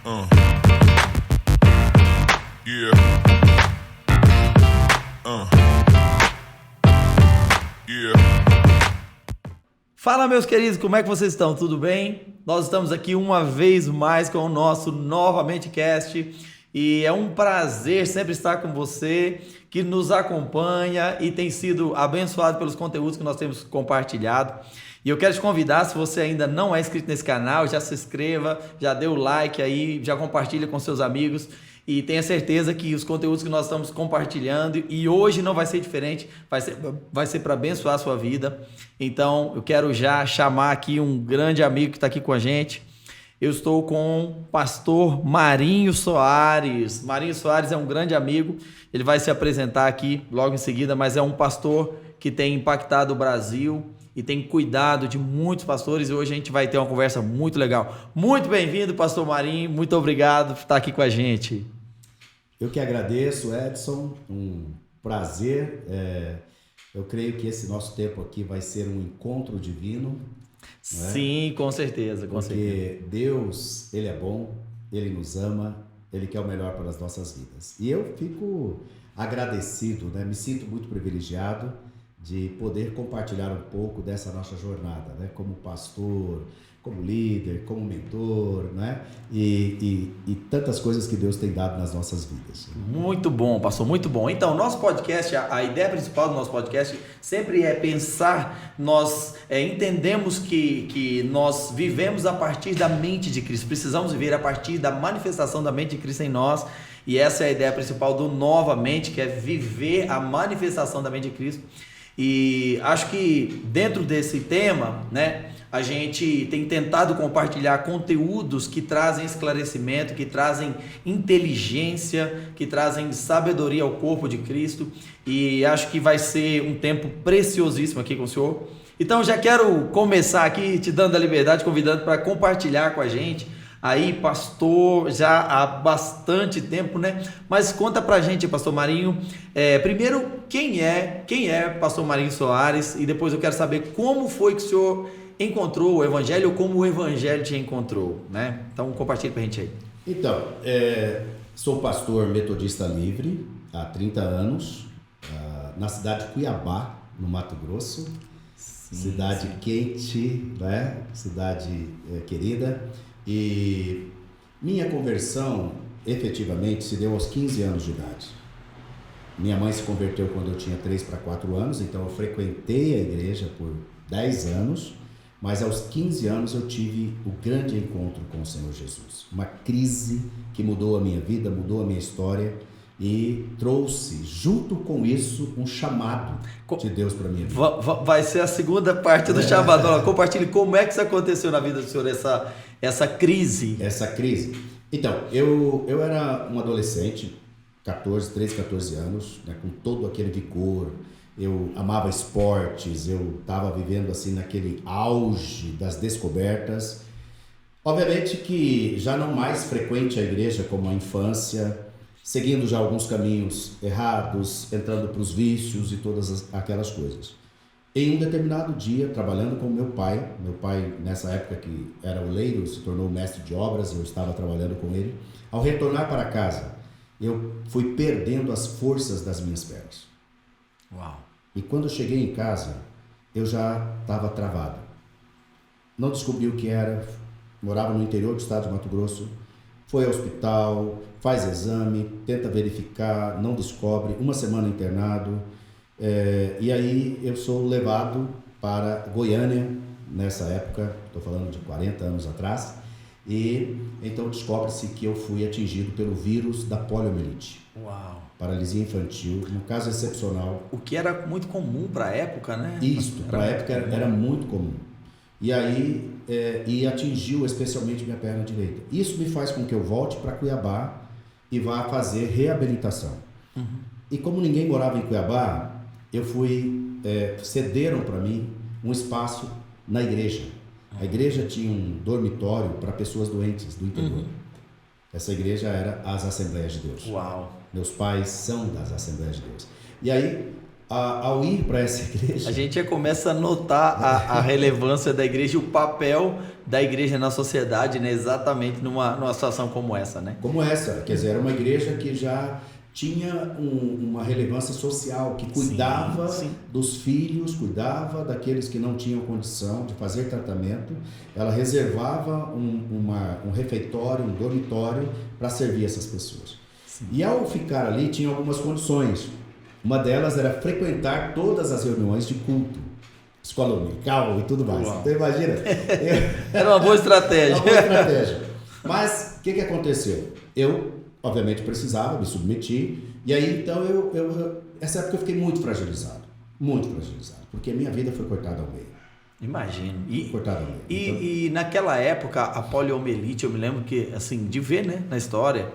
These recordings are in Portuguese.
Uh. Yeah. Yeah. Fala, meus queridos, como é que vocês estão? Tudo bem? Nós estamos aqui uma vez mais com o nosso Novamente Cast e é um prazer sempre estar com você que nos acompanha e tem sido abençoado pelos conteúdos que nós temos compartilhado. E eu quero te convidar, se você ainda não é inscrito nesse canal, já se inscreva, já dê o like aí, já compartilha com seus amigos e tenha certeza que os conteúdos que nós estamos compartilhando, e hoje não vai ser diferente, vai ser para abençoar a sua vida. Então eu quero já chamar aqui um grande amigo que está aqui com a gente. Eu estou com o pastor Marinho Soares. Marinho Soares é um grande amigo, ele vai se apresentar aqui logo em seguida, mas é um pastor que tem impactado o Brasil e tem cuidado de muitos pastores, e hoje a gente vai ter uma conversa muito legal. Muito bem-vindo, pastor Marinho, muito obrigado por estar aqui com a gente. Eu que agradeço, Edson, um prazer. Eu creio que esse nosso tempo aqui vai ser um encontro divino. Sim, com certeza, com certeza. Porque Deus, Ele é bom, Ele nos ama, Ele quer o melhor para as nossas vidas. E eu fico agradecido, me sinto muito privilegiado de poder compartilhar um pouco dessa nossa jornada, como pastor, como líder, como mentor, e tantas coisas que Deus tem dado nas nossas vidas. Muito bom, pastor, muito bom. Então, nosso podcast, a ideia principal do nosso podcast sempre é pensar, nós entendemos que nós vivemos a partir da mente de Cristo, precisamos viver a partir da manifestação da mente de Cristo em nós, e essa é a ideia principal do Novamente, que é viver a manifestação da mente de Cristo. E acho que dentro desse tema, a gente tem tentado compartilhar conteúdos que trazem esclarecimento, que trazem inteligência, que trazem sabedoria ao corpo de Cristo, e acho que vai ser um tempo preciosíssimo aqui com o senhor. Então já quero começar aqui te dando a liberdade, convidando para compartilhar com a gente. Aí, pastor, já há bastante tempo, Mas conta pra gente, pastor Marinho, primeiro, quem é pastor Marinho Soares, e depois eu quero saber como foi que o senhor encontrou o evangelho, ou como o evangelho te encontrou, Então, compartilha pra gente aí. Então, sou pastor metodista livre há 30 anos, na cidade de Cuiabá, no Mato Grosso. Sim, cidade quente, cidade querida. E minha conversão, efetivamente, se deu aos 15 anos de idade. Minha mãe se converteu quando eu tinha 3 para 4 anos, então eu frequentei a igreja por 10 anos, mas aos 15 anos eu tive o grande encontro com o Senhor Jesus. Uma crise que mudou a minha vida, mudou a minha história e trouxe, junto com isso, um chamado de Deus para minha vida. Vai ser a segunda parte do chamado. Compartilhe como é que isso aconteceu na vida do senhor, essa crise. Essa crise. Então, eu era um adolescente, 13, 14 anos, com todo aquele vigor. Eu amava esportes, eu estava vivendo assim naquele auge das descobertas. Obviamente que já não mais frequente a igreja como a infância, seguindo já alguns caminhos errados, entrando para os vícios e todas aquelas coisas. Em um determinado dia, trabalhando com meu pai nessa época que era oleiro, se tornou mestre de obras, eu estava trabalhando com ele. Ao retornar para casa, eu fui perdendo as forças das minhas pernas. Uau! E quando eu cheguei em casa, eu já estava travado. Não descobri o que era, morava no interior do estado de Mato Grosso, foi ao hospital, faz exame, tenta verificar, não descobre, uma semana internado. E aí eu sou levado para Goiânia, nessa época, estou falando de 40 anos atrás, e então descobre-se que eu fui atingido pelo vírus da poliomielite. Uau! Paralisia infantil, um caso excepcional. O que era muito comum para a época, Isso, para a época era muito comum. E aí, e atingiu especialmente minha perna direita. Isso me faz com que eu volte para Cuiabá e vá fazer reabilitação. Uhum. E como ninguém morava em Cuiabá, eu cederam para mim um espaço na igreja. A igreja tinha um dormitório para pessoas doentes do interior. Uhum. Essa igreja era as Assembleias de Deus. Uau! Meus pais são das Assembleias de Deus. E aí, Ao ir para essa igreja... A gente já começa a notar a relevância da igreja e o papel da igreja na sociedade, né? Exatamente numa situação como essa, né? Como essa, quer dizer, era uma igreja que já tinha uma relevância social, que cuidava dos filhos, cuidava daqueles que não tinham condição de fazer tratamento. Ela reservava um refeitório, um dormitório para servir essas pessoas. Sim. E ao ficar ali, tinha algumas condições. Uma delas era frequentar todas as reuniões de culto, escola dominical e tudo mais. Uau. Então imagina. Era uma boa estratégia. Uma boa estratégia. Mas o que aconteceu? Eu, obviamente, precisava, me submeti. E aí, então, essa época eu fiquei muito fragilizado. Muito fragilizado. Porque a minha vida foi cortada ao meio. Imagino. Cortada ao meio. E naquela época, a poliomielite, eu me lembro que, assim, de ver, né, na história...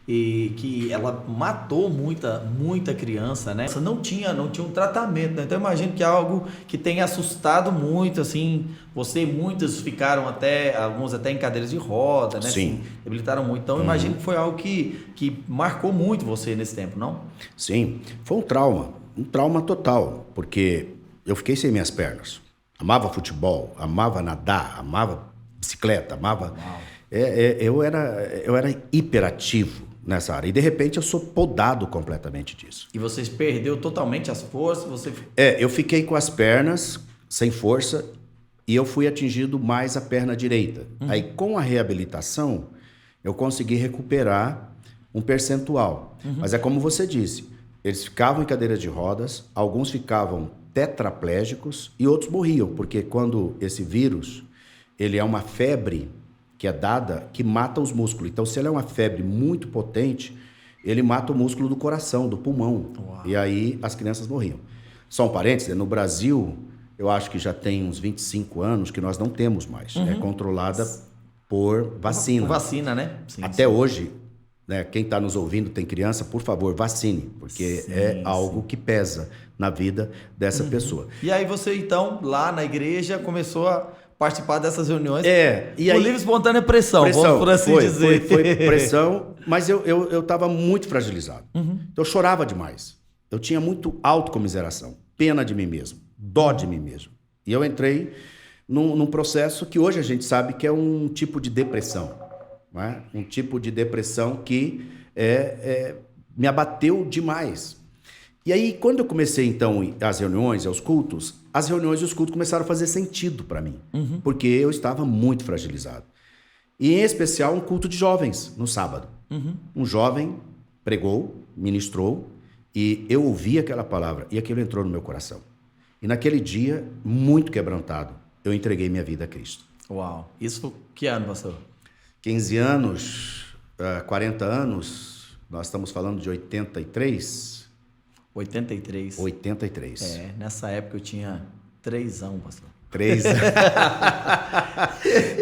E que ela matou muita criança, né? Não tinha um tratamento, né? Então eu imagino que é algo que tenha assustado muito, assim, muitos ficaram alguns até em cadeiras de roda, né? Sim. Assim, debilitaram muito. Então eu imagino que foi algo que marcou muito você nesse tempo, não? Sim, foi um trauma total, porque eu fiquei sem minhas pernas. Amava futebol, amava nadar, amava bicicleta, amava... Eu era hiperativo nessa área. E, de repente, eu sou podado completamente disso. E você perdeu totalmente as forças? Eu fiquei com as pernas sem força e eu fui atingido mais a perna direita. Aí, com a reabilitação, eu consegui recuperar um percentual. Mas é como você disse, eles ficavam em cadeiras de rodas, alguns ficavam tetraplégicos e outros morriam, porque quando esse vírus, ele é uma febre... que é dada, que mata os músculos. Então, se ele é uma febre muito potente, ele mata o músculo do coração, do pulmão. Uau. E aí as crianças morriam. Só um parênteses, no Brasil, eu acho que já tem uns 25 anos que nós não temos mais. É controlada por vacina. Por vacina, né? Sim, Até hoje, né, quem está nos ouvindo tem criança, por favor, vacine, porque algo que pesa na vida dessa pessoa. E aí você, então, lá na igreja, começou a participar dessas reuniões e aí, por livre e espontânea pressão, vamos por assim dizer. Foi pressão, mas eu estava muito fragilizado. Eu chorava demais. Eu tinha muito autocomiseração, pena de mim mesmo, dó de mim mesmo. E eu entrei num processo que hoje a gente sabe que é um tipo de depressão. Não é? Um tipo de depressão que me abateu demais. E aí, quando eu comecei, então, as reuniões, aos cultos, as reuniões e os cultos começaram a fazer sentido para mim, porque eu estava muito fragilizado. E, em especial, um culto de jovens, no sábado. Um jovem pregou, ministrou, e eu ouvi aquela palavra, e aquilo entrou no meu coração. E naquele dia, muito quebrantado, eu entreguei minha vida a Cristo. Uau! Isso que ano, pastor? 15 anos, 40 anos, nós estamos falando de 83... 83. 83. Nessa época eu tinha 3 anos, pastor. 3 anos.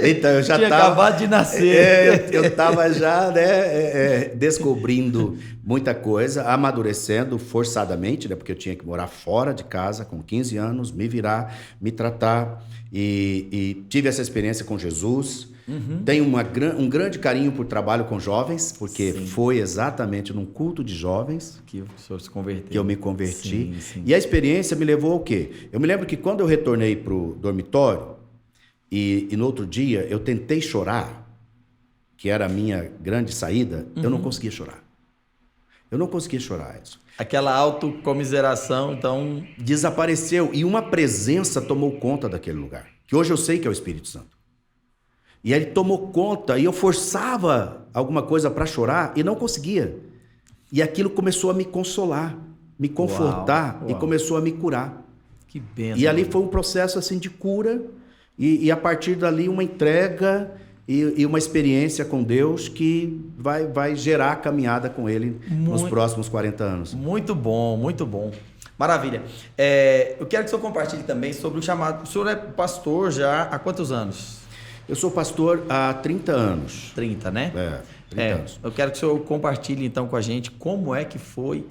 Então, eu já tinha acabado de nascer. Eu estava já, né, descobrindo muita coisa, amadurecendo forçadamente, né, porque eu tinha que morar fora de casa com 15 anos, me virar, me tratar, e tive essa experiência com Jesus. Tenho um grande carinho por trabalho com jovens, porque foi exatamente num culto de jovens que o senhor se converteu. Que eu me converti. E a experiência me levou ao quê? Eu me lembro que quando eu retornei para o dormitório, e no outro dia eu tentei chorar, que era a minha grande saída, eu não conseguia chorar. Eu não conseguia chorar, Edson. Aquela autocomiseração, então... Desapareceu, e uma presença tomou conta daquele lugar, que hoje eu sei que é o Espírito Santo. E ele tomou conta, e eu forçava alguma coisa para chorar e não conseguia. E aquilo começou a me consolar, me confortar, e começou a me curar. Que bênção. E ali foi um processo assim de cura, e a partir dali uma entrega e uma experiência com Deus que vai gerar a caminhada com Ele nos próximos 40 anos. Muito bom, muito bom. Maravilha. Eu quero que o senhor compartilhe também sobre o chamado... O senhor é pastor já há quantos anos? Eu sou pastor há 30 anos. 30, né? 30 anos. Eu quero que o senhor compartilhe então com a gente como é que foi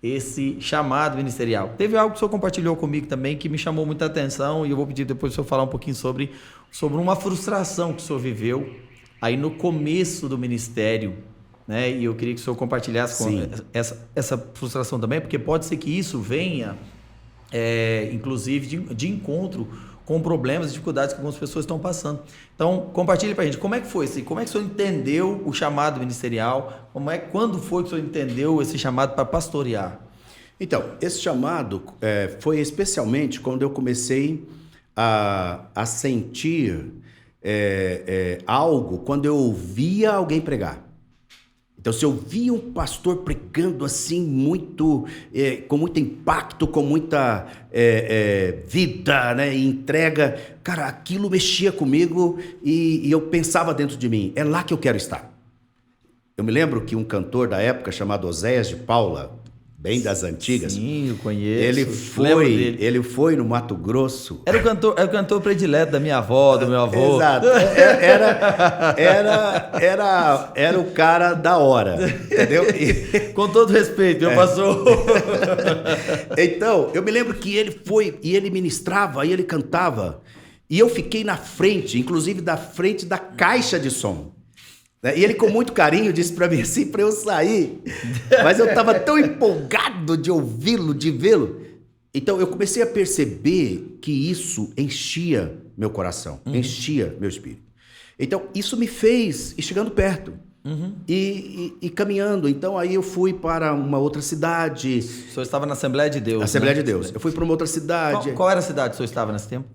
esse chamado ministerial. Teve algo que o senhor compartilhou comigo também que me chamou muita atenção, e eu vou pedir depois o senhor falar um pouquinho sobre uma frustração que o senhor viveu aí no começo do ministério, né? E eu queria que o senhor compartilhasse com essa frustração também, porque pode ser que isso venha inclusive de encontro com problemas e dificuldades que algumas pessoas estão passando. Então, compartilhe para a gente, como é que foi isso? Como é que o senhor entendeu o chamado ministerial? Quando foi que o senhor entendeu esse chamado para pastorear? Então, esse chamado foi especialmente quando eu comecei a sentir algo, quando eu ouvia alguém pregar. Então, se eu via um pastor pregando assim, com muito impacto, com muita vida, né, e entrega, cara, aquilo mexia comigo e eu pensava dentro de mim, é lá que eu quero estar. Eu me lembro que um cantor da época chamado Oséias de Paula, bem das antigas. Sim, eu conheço. Ele foi no Mato Grosso. Era o cantor predileto da minha avó, do meu avô. Exato. Era o cara da hora, entendeu? Com todo respeito, meu pastor. Então, eu me lembro que ele foi e ele ministrava, e ele cantava, e eu fiquei na frente, inclusive da frente da caixa de som. E ele com muito carinho disse para mim assim, para eu sair, mas eu estava tão empolgado de ouvi-lo, de vê-lo. Então eu comecei a perceber que isso enchia meu coração, enchia meu espírito. Então isso me fez ir chegando perto e caminhando. Então aí eu fui para uma outra cidade. O senhor estava na Assembleia de Deus, Assembleia né? de Deus. Eu fui para uma outra cidade. Qual era a cidade que o senhor estava nesse tempo?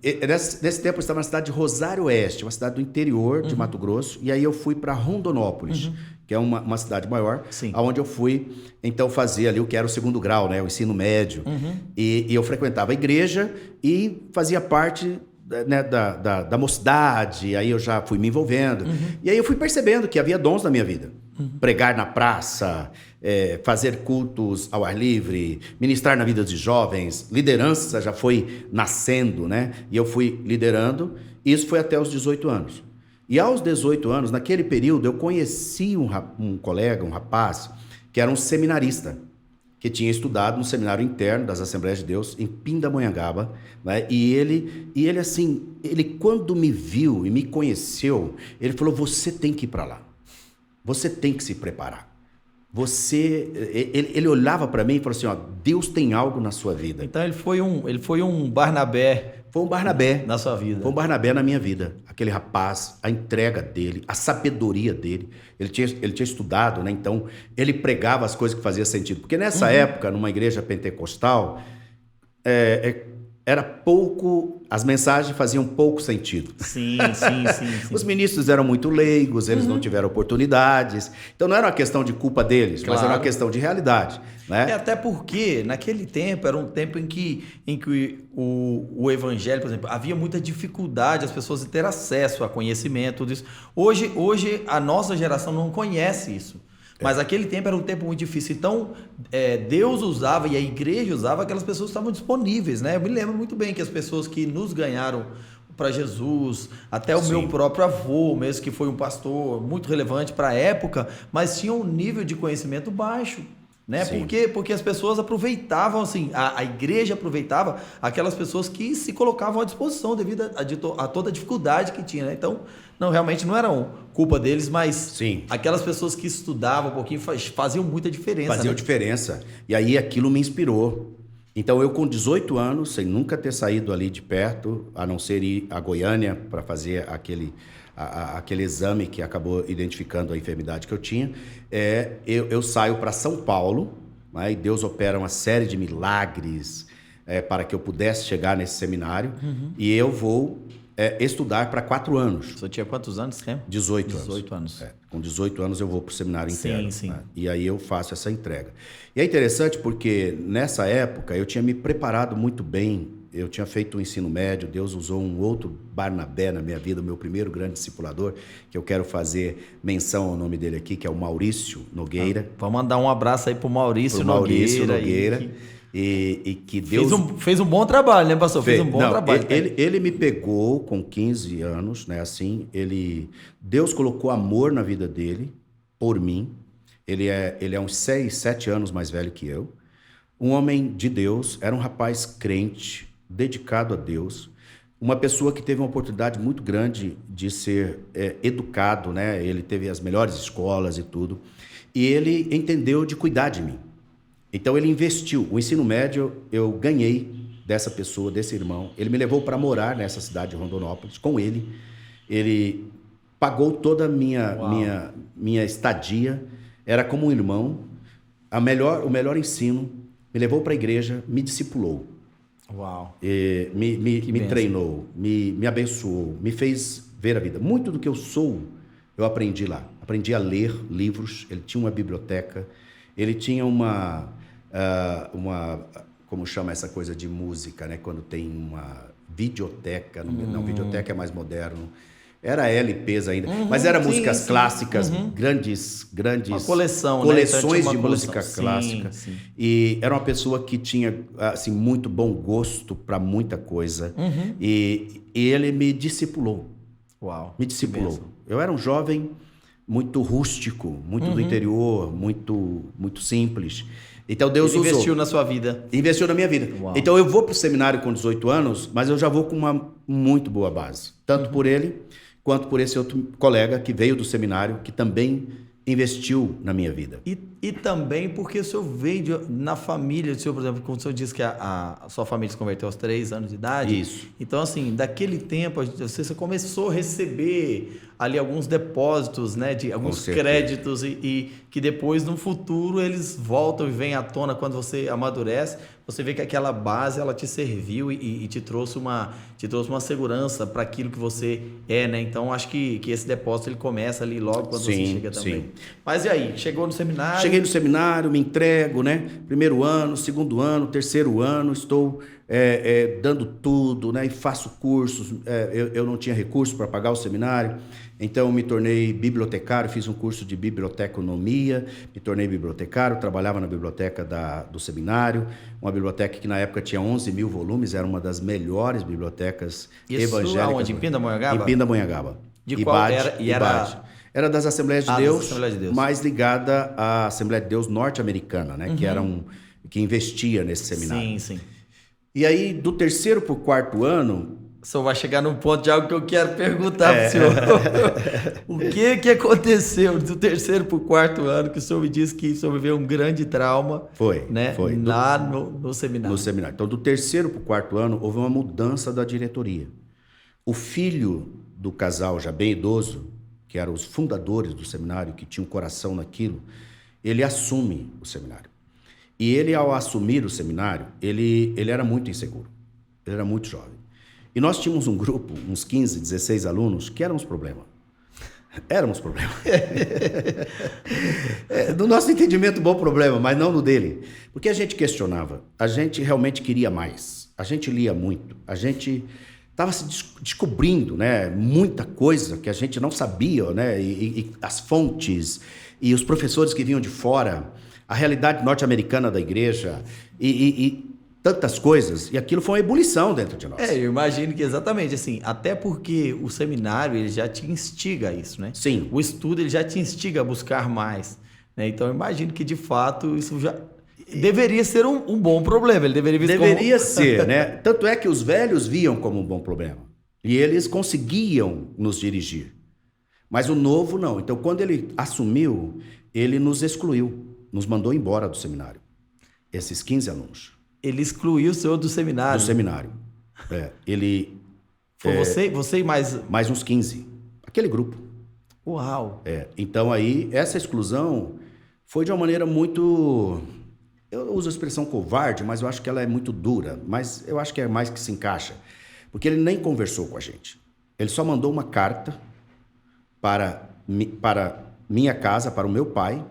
Nesse tempo eu estava na cidade de Rosário Oeste, uma cidade do interior de Mato Grosso. E aí eu fui para Rondonópolis, que é uma cidade maior, onde eu fui então fazer ali o que era o segundo grau, né, o ensino médio. E eu frequentava a igreja e fazia parte, né, da mocidade. Aí eu já fui me envolvendo. E aí eu fui percebendo que havia dons na minha vida. Pregar na praça, fazer cultos ao ar livre, ministrar na vida de jovens, liderança já foi nascendo, né? E eu fui liderando. Isso foi até os 18 anos. E aos 18 anos, naquele período, eu conheci um colega, um rapaz, que era um seminarista, que tinha estudado no seminário interno das Assembleias de Deus, em Pindamonhangaba, né? E ele assim, quando me viu e me conheceu, ele falou, você tem que ir para lá. Você tem que se preparar. Ele olhava para mim e falou assim, ó, Deus tem algo na sua vida. Então ele foi um Barnabé. Foi um Barnabé na sua vida. Foi um Barnabé na minha vida. Aquele rapaz, a entrega dele, a sabedoria dele. Ele tinha estudado, né? Então ele pregava as coisas que faziam sentido. Porque nessa época, numa igreja pentecostal, era pouco, as mensagens faziam pouco sentido. Sim. Os ministros eram muito leigos, eles não tiveram oportunidades. Então não era uma questão de culpa deles, claro, mas era uma questão de realidade, né? Até porque naquele tempo era um tempo em que o evangelho, por exemplo, havia muita dificuldade as pessoas ter acesso a conhecimento, tudo isso. Hoje a nossa geração não conhece isso. Mas aquele tempo era um tempo muito difícil. Então, Deus usava e a igreja usava aquelas pessoas que estavam disponíveis, né? Eu me lembro muito bem que as pessoas que nos ganharam para Jesus, até o meu próprio avô, mesmo que foi um pastor muito relevante para a época, mas tinha um nível de conhecimento baixo, né? Porque as pessoas aproveitavam, assim, a igreja aproveitava aquelas pessoas que se colocavam à disposição devido a toda a dificuldade que tinha, né? Então, realmente não eram culpa deles, mas aquelas pessoas que estudavam um pouquinho faziam muita diferença. Faziam diferença. E aí aquilo me inspirou. Então eu com 18 anos, sem nunca ter saído ali de perto, a não ser ir a Goiânia para fazer aquele exame que acabou identificando a enfermidade que eu tinha, eu saio para São Paulo, né, e Deus opera uma série de milagres para que eu pudesse chegar nesse seminário, e eu vou estudar para 4 anos. Você tinha quantos anos? 18 anos. Com 18 anos eu vou para o seminário interno. Sim. Né? E aí eu faço essa entrega. E é interessante porque nessa época eu tinha me preparado muito bem. Eu tinha feito o ensino médio, Deus usou um outro Barnabé na minha vida, o meu primeiro grande discipulador, que eu quero fazer menção ao nome dele aqui, que é o Maurício Nogueira. Vamos mandar um abraço aí para o Maurício Nogueira. E que Deus... Fez um bom trabalho, né, pastor? Fez um bom trabalho. Ele me pegou com 15 anos, né, assim, Deus colocou amor na vida dele, por mim. Ele é uns 6, 7 anos mais velho que eu. Um homem de Deus, era um rapaz crente, dedicado a Deus, uma pessoa que teve uma oportunidade muito grande de ser educado, né? Ele teve as melhores escolas e tudo, e ele entendeu de cuidar de mim. Então ele investiu. O ensino médio eu ganhei dessa pessoa, desse irmão. Ele me levou para morar nessa cidade de Rondonópolis com ele. Ele pagou toda a minha estadia. Era como um irmão. O melhor ensino. Me levou para a igreja, me discipulou. Uau. Me treinou, me abençoou, me fez ver a vida. Muito do que eu sou, eu aprendi lá. Aprendi a ler livros. Ele tinha uma biblioteca. Ele tinha uma como chama essa coisa de música, né? Quando tem uma videoteca. Não, videoteca é mais moderno. Era LPs ainda, mas era músicas clássicas, grandes uma coleção, coleções né? de música clássica. Sim. E era uma pessoa que tinha assim, muito bom gosto para muita coisa. E ele me discipulou. Uau. Me discipulou. Eu era um jovem muito rústico, muito do interior, muito simples. Então Deus Ele usou. investiu na sua vida. Investiu na minha vida. Uau. Então eu vou para o seminário com 18 anos, mas eu já vou com uma muito boa base. Tanto por ele, quanto por esse outro colega que veio do seminário, que também investiu na minha vida. E também porque o senhor veio na família do senhor, por exemplo, quando o senhor disse que a sua família se converteu aos 3 anos de idade. Isso. Então, assim, daquele tempo, você começou a receber ali alguns depósitos, né, de alguns créditos e que depois, no futuro, eles voltam e vêm à tona quando você amadurece. Você vê que aquela base, ela te serviu e te trouxe uma segurança para aquilo que você é, né? Então, acho que esse depósito, ele começa ali logo quando você chega também. Sim. Mas e aí? Chegou no seminário? Cheguei no seminário, me entrego, né? Primeiro ano, segundo ano, terceiro ano, estou dando tudo, né? E faço cursos. Eu não tinha recurso para pagar o seminário, então me tornei bibliotecário, fiz um curso de biblioteconomia, me tornei bibliotecário, trabalhava na biblioteca do seminário, uma biblioteca que na época tinha 11 mil volumes, era uma das melhores bibliotecas evangélicas. Isso aonde? Em Pindamonhangaba? Em Pindamonhangaba. De qual era? Era das Assembleias de das Deus, Assembleias de Deus, mais ligada à Assembleia de Deus norte-americana, né? Que era que investia nesse seminário. Sim. E aí, do terceiro para o quarto ano... O senhor vai chegar num ponto de algo que eu quero perguntar para o senhor. O que aconteceu do terceiro para o quarto ano que o senhor me disse que o senhor viveu um grande trauma? Foi. Lá no seminário. No seminário. Então, do terceiro para o quarto ano, houve uma mudança da diretoria. O filho do casal, já bem idoso, que eram os fundadores do seminário, que tinham um coração naquilo, ele assume o seminário. E ele, ao assumir o seminário, ele era muito inseguro. Ele era muito jovem. E nós tínhamos um grupo, uns 15, 16 alunos, que éramos problema. Éramos problema. Do nosso entendimento, bom problema, mas não no dele. Porque a gente questionava, a gente realmente queria mais, a gente lia muito, a gente estava se descobrindo, né, muita coisa que a gente não sabia, né, e as fontes, e os professores que vinham de fora, a realidade norte-americana da igreja, e tantas coisas, e aquilo foi uma ebulição dentro de nós. Eu imagino que exatamente, assim, até porque o seminário, ele já te instiga a isso, né? Sim. O estudo, ele já te instiga a buscar mais, né? Então, eu imagino que, de fato, isso já deveria ser um bom problema, ele deveria ser, né? Tanto é que os velhos viam como um bom problema, e eles conseguiam nos dirigir, mas o novo não. Então, quando ele assumiu, ele nos excluiu, nos mandou embora do seminário, esses 15 alunos. Ele excluiu o senhor do seminário. Do seminário. Ele... Foi você e mais... Mais uns 15. Aquele grupo. Uau! Então aí, essa exclusão foi de uma maneira muito... Eu uso a expressão covarde, mas eu acho que ela é muito dura. Mas eu acho que é mais que se encaixa. Porque ele nem conversou com a gente. Ele só mandou uma carta para minha casa, para o meu pai,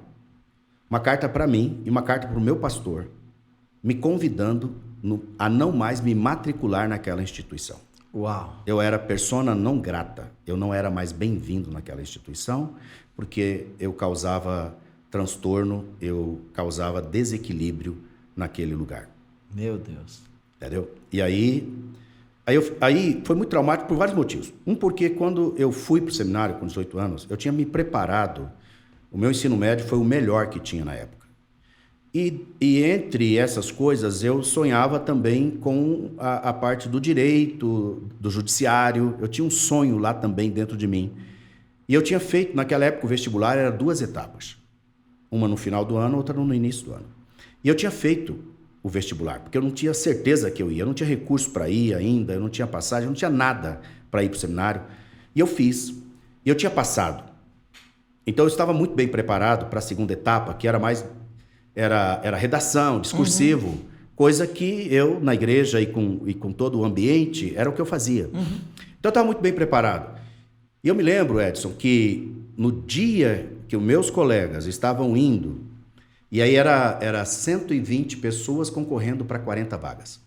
uma carta para mim e uma carta para o meu pastor, me convidando a não mais me matricular naquela instituição. Uau! Eu era persona não grata, eu não era mais bem-vindo naquela instituição, porque eu causava transtorno, eu causava desequilíbrio naquele lugar. Meu Deus! Entendeu? E aí foi muito traumático por vários motivos. Porque quando eu fui para o seminário com 18 anos, eu tinha me preparado, o meu ensino médio foi o melhor que tinha na época. E entre essas coisas, eu sonhava também com a parte do direito, do judiciário. Eu tinha um sonho lá também dentro de mim. E eu tinha feito, naquela época, o vestibular era 2 etapas. Uma no final do ano, outra no início do ano. E eu tinha feito o vestibular, porque eu não tinha certeza que eu ia, eu não tinha recurso para ir ainda, eu não tinha passagem, eu não tinha nada para ir para o seminário. E eu fiz. E eu tinha passado. Então eu estava muito bem preparado para a segunda etapa, que era redação, discursivo, coisa que eu, na igreja e com todo o ambiente, era o que eu fazia. Então eu estava muito bem preparado. E eu me lembro, Edson, que no dia que os meus colegas estavam indo, e aí era 120 pessoas concorrendo para 40 vagas.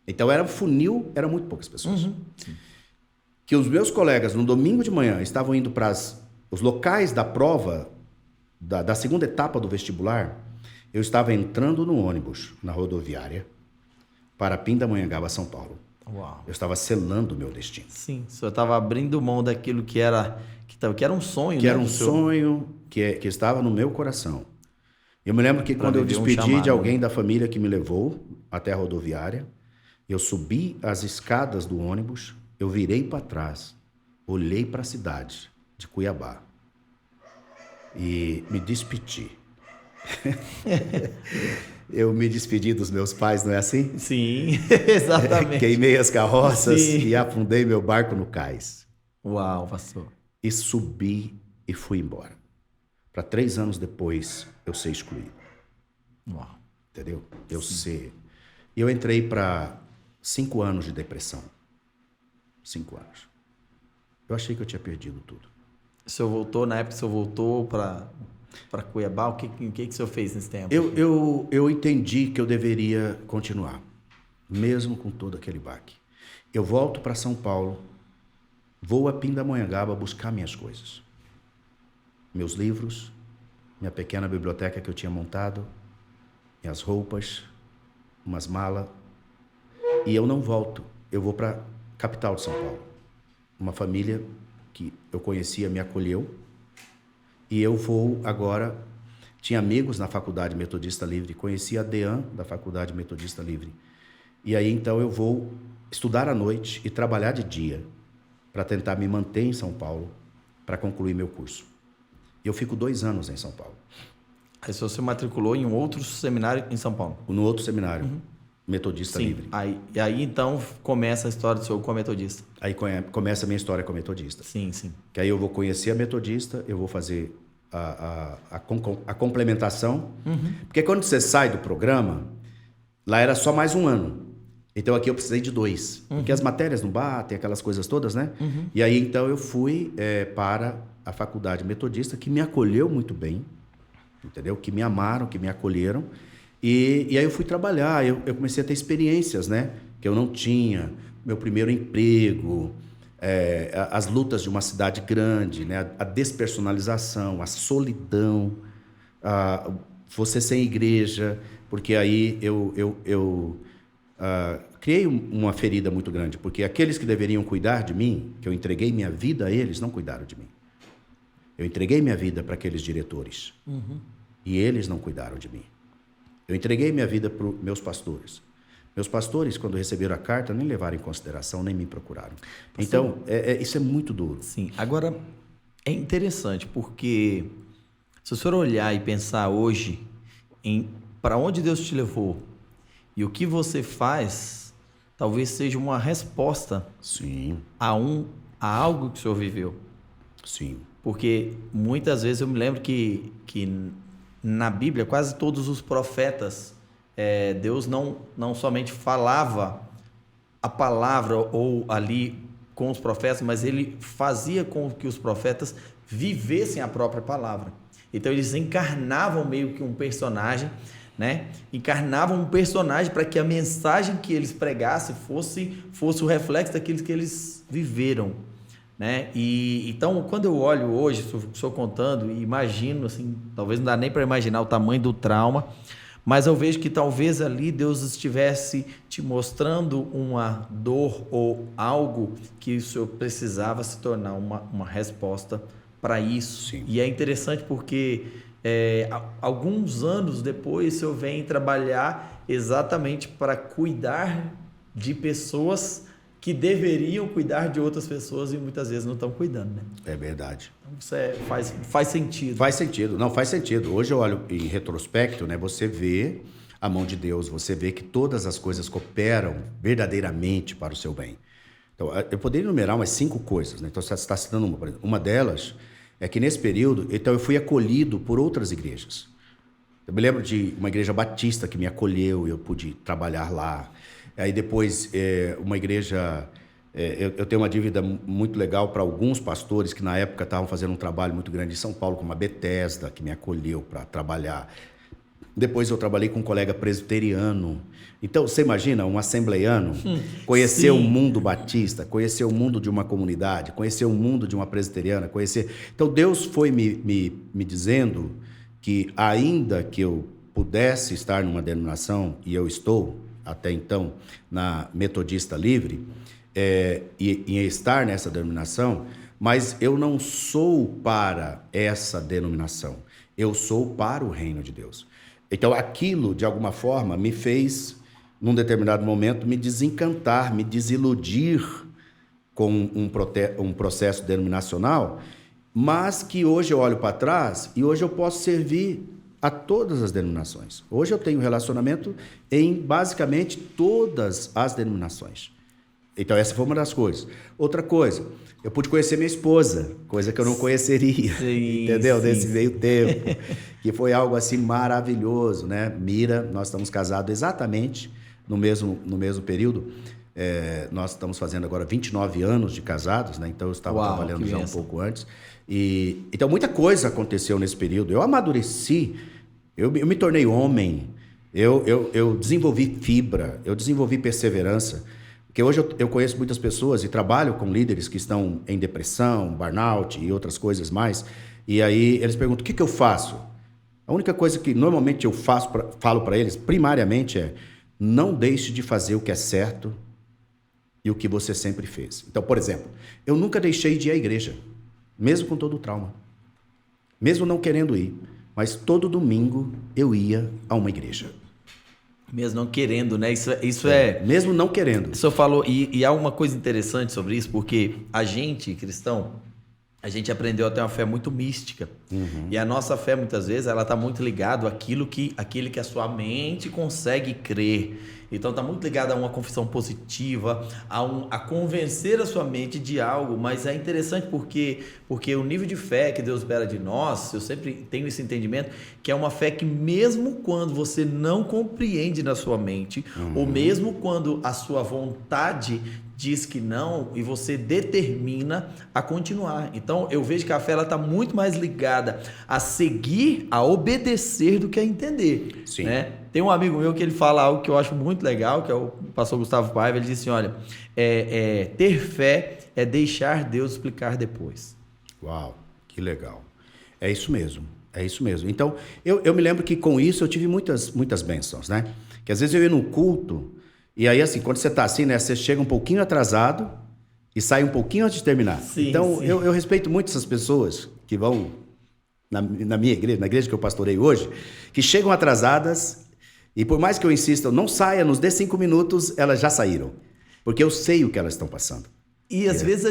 Então era um funil, eram muito poucas pessoas. Que os meus colegas, no domingo de manhã, estavam indo para os locais da prova, da segunda etapa do vestibular, eu estava entrando no ônibus, na rodoviária, para Pindamonhangaba, São Paulo. Uau. Eu estava selando o meu destino. Sim, o senhor estava abrindo mão daquilo que era um sonho, Que né, era um do senhor? sonho que estava no meu coração. Eu me lembro que Pra quando eu viver um despedi chamado, de alguém da família que me levou até a rodoviária, eu subi as escadas do ônibus, eu virei para trás, olhei para a cidade de Cuiabá e me despedi. Eu me despedi dos meus pais, não é assim? Sim, exatamente. Queimei as carroças Sim. e afundei meu barco no cais. Uau, pastor. E subi e fui embora. Para 3 anos depois, eu ser excluído. Uau. Entendeu? Eu entrei para 5 anos de depressão. 5 anos. Eu achei que eu tinha perdido tudo. O senhor voltou, na época o senhor voltou para Cuiabá, o que o senhor fez nesse tempo? Eu entendi que eu deveria continuar, mesmo com todo aquele baque. Eu volto para São Paulo, vou a Pindamonhangaba buscar minhas coisas. Meus livros, minha pequena biblioteca que eu tinha montado, minhas roupas, umas malas. E eu não volto, eu vou para a capital de São Paulo. Uma família que eu conhecia me acolheu. E eu vou agora, tinha amigos na Faculdade Metodista Livre, conheci a Dean da Faculdade Metodista Livre. E aí então eu vou estudar à noite e trabalhar de dia para tentar me manter em São Paulo para concluir meu curso. E eu fico 2 anos em São Paulo. Aí o senhor se matriculou em um outro seminário em São Paulo? No outro seminário, Metodista Sim. Livre. E aí então começa a história do senhor com a metodista. Aí começa a minha história com a Metodista. Sim, sim. Que aí eu vou conhecer a Metodista, eu vou fazer a complementação. Porque quando você sai do programa, lá era só mais 1 ano. Então aqui eu precisei de 2. Porque as matérias não batem, aquelas coisas todas, né? E aí então eu fui para a Faculdade Metodista, que me acolheu muito bem, entendeu? Que me amaram, que me acolheram. E aí eu fui trabalhar, eu comecei a ter experiências, né? Que eu não tinha. Meu primeiro emprego, as lutas de uma cidade grande, né? A despersonalização, a solidão, você sem igreja, porque aí eu criei uma ferida muito grande, porque aqueles que deveriam cuidar de mim, que eu entreguei minha vida a eles, não cuidaram de mim. Eu entreguei minha vida para aqueles diretores e eles não cuidaram de mim. Eu entreguei minha vida para os meus pastores. Meus pastores, quando receberam a carta, nem levaram em consideração, nem me procuraram. Então, isso é muito duro. Sim. Agora, é interessante, porque se o senhor olhar e pensar hoje em para onde Deus te levou e o que você faz, talvez seja uma resposta Sim, a algo que o senhor viveu. sim. Porque muitas vezes eu me lembro que na Bíblia, quase todos os profetas, Deus não somente falava a palavra ou ali com os profetas, mas ele fazia com que os profetas vivessem a própria palavra. Então eles encarnavam meio que um personagem, né? Encarnavam um personagem para que a mensagem que eles pregassem fosse o reflexo daqueles que eles viveram, né? E então, quando eu olho hoje, estou contando e imagino, assim, talvez não dá nem para imaginar o tamanho do trauma, mas eu vejo que talvez ali Deus estivesse te mostrando uma dor ou algo que o senhor precisava se tornar uma resposta para isso. Sim. E é interessante porque alguns anos depois o senhor vem trabalhar exatamente para cuidar de pessoas que deveriam cuidar de outras pessoas e muitas vezes não estão cuidando, né? É verdade. Então, isso faz sentido. Faz sentido. Não, faz sentido. Hoje eu olho em retrospecto, né? Você vê a mão de Deus, você vê que todas as coisas cooperam verdadeiramente para o seu bem. Então, eu poderia enumerar umas 5 coisas, né? Então, você está citando uma. Por exemplo. Uma delas é que nesse período, então, eu fui acolhido por outras igrejas. Eu me lembro de uma igreja batista que me acolheu, eu pude trabalhar lá. Aí depois, uma igreja... eu tenho uma dívida muito legal para alguns pastores que na época estavam fazendo um trabalho muito grande em São Paulo, como a Bethesda, que me acolheu para trabalhar. Depois eu trabalhei com um colega presbiteriano. Então, você imagina um assembleiano conhecer o mundo batista, conhecer o mundo de uma comunidade, conhecer o mundo de uma presbiteriana, conhecer... Então, Deus foi me dizendo que ainda que eu pudesse estar numa denominação, e eu estou até então na Metodista Livre, e estar nessa denominação, mas eu não sou para essa denominação, eu sou para o reino de Deus. Então aquilo, de alguma forma, me fez, num determinado momento, me desencantar, me desiludir com um processo denominacional, mas que hoje eu olho para trás e hoje eu posso servir a todas as denominações. Hoje eu tenho relacionamento em basicamente todas as denominações. Então essa foi uma das coisas. Outra coisa, eu pude conhecer minha esposa, coisa que eu não conheceria, sim, entendeu? Sim. Nesse meio tempo, que foi algo assim maravilhoso, né? Mira, nós estamos casados exatamente no mesmo período. Nós estamos fazendo agora 29 anos de casados, né? Então eu estava trabalhando já um pouco antes. Então muita coisa aconteceu nesse período. Eu amadureci, eu me tornei homem, eu desenvolvi fibra, eu desenvolvi perseverança. Porque hoje eu conheço muitas pessoas e trabalho com líderes que estão em depressão, burnout e outras coisas mais. E aí eles perguntam, o que eu faço? A única coisa que normalmente eu falo para eles, primariamente, é não deixe de fazer o que é certo e o que você sempre fez. Então, por exemplo, eu nunca deixei de ir à igreja, mesmo com todo o trauma. Mesmo não querendo ir, mas todo domingo eu ia a uma igreja. Mesmo não querendo, né? Isso mesmo não querendo. O senhor falou, e há uma coisa interessante sobre isso, porque a gente, cristão, a gente aprendeu a ter uma fé muito mística. Uhum. E a nossa fé, muitas vezes, ela está muito ligada àquilo que a sua mente consegue crer. Então, está muito ligado a uma confissão positiva, a convencer a sua mente de algo. Mas é interessante porque o nível de fé que Deus espera de nós, eu sempre tenho esse entendimento, que é uma fé que mesmo quando você não compreende na sua mente, ou mesmo quando a sua vontade diz que não, e você determina a continuar. Então, eu vejo que a fé está muito mais ligada a seguir, a obedecer do que a entender. Sim. Né? Tem um amigo meu que ele fala algo que eu acho muito legal, que é o pastor Gustavo Paiva. Ele disse assim, olha, ter fé é deixar Deus explicar depois. Uau, que legal. É isso mesmo. Então, eu me lembro que com isso eu tive muitas bênçãos, né? Que às vezes eu ia num culto, e aí assim, quando você está assim, né? Você chega um pouquinho atrasado e sai um pouquinho antes de terminar. Sim, então, sim. Eu respeito muito essas pessoas que vão na minha igreja, na igreja que eu pastorei hoje, que chegam atrasadas e por mais que eu insista, não saia, nos dê 5 minutos, elas já saíram. Porque eu sei o que elas estão passando. E às vezes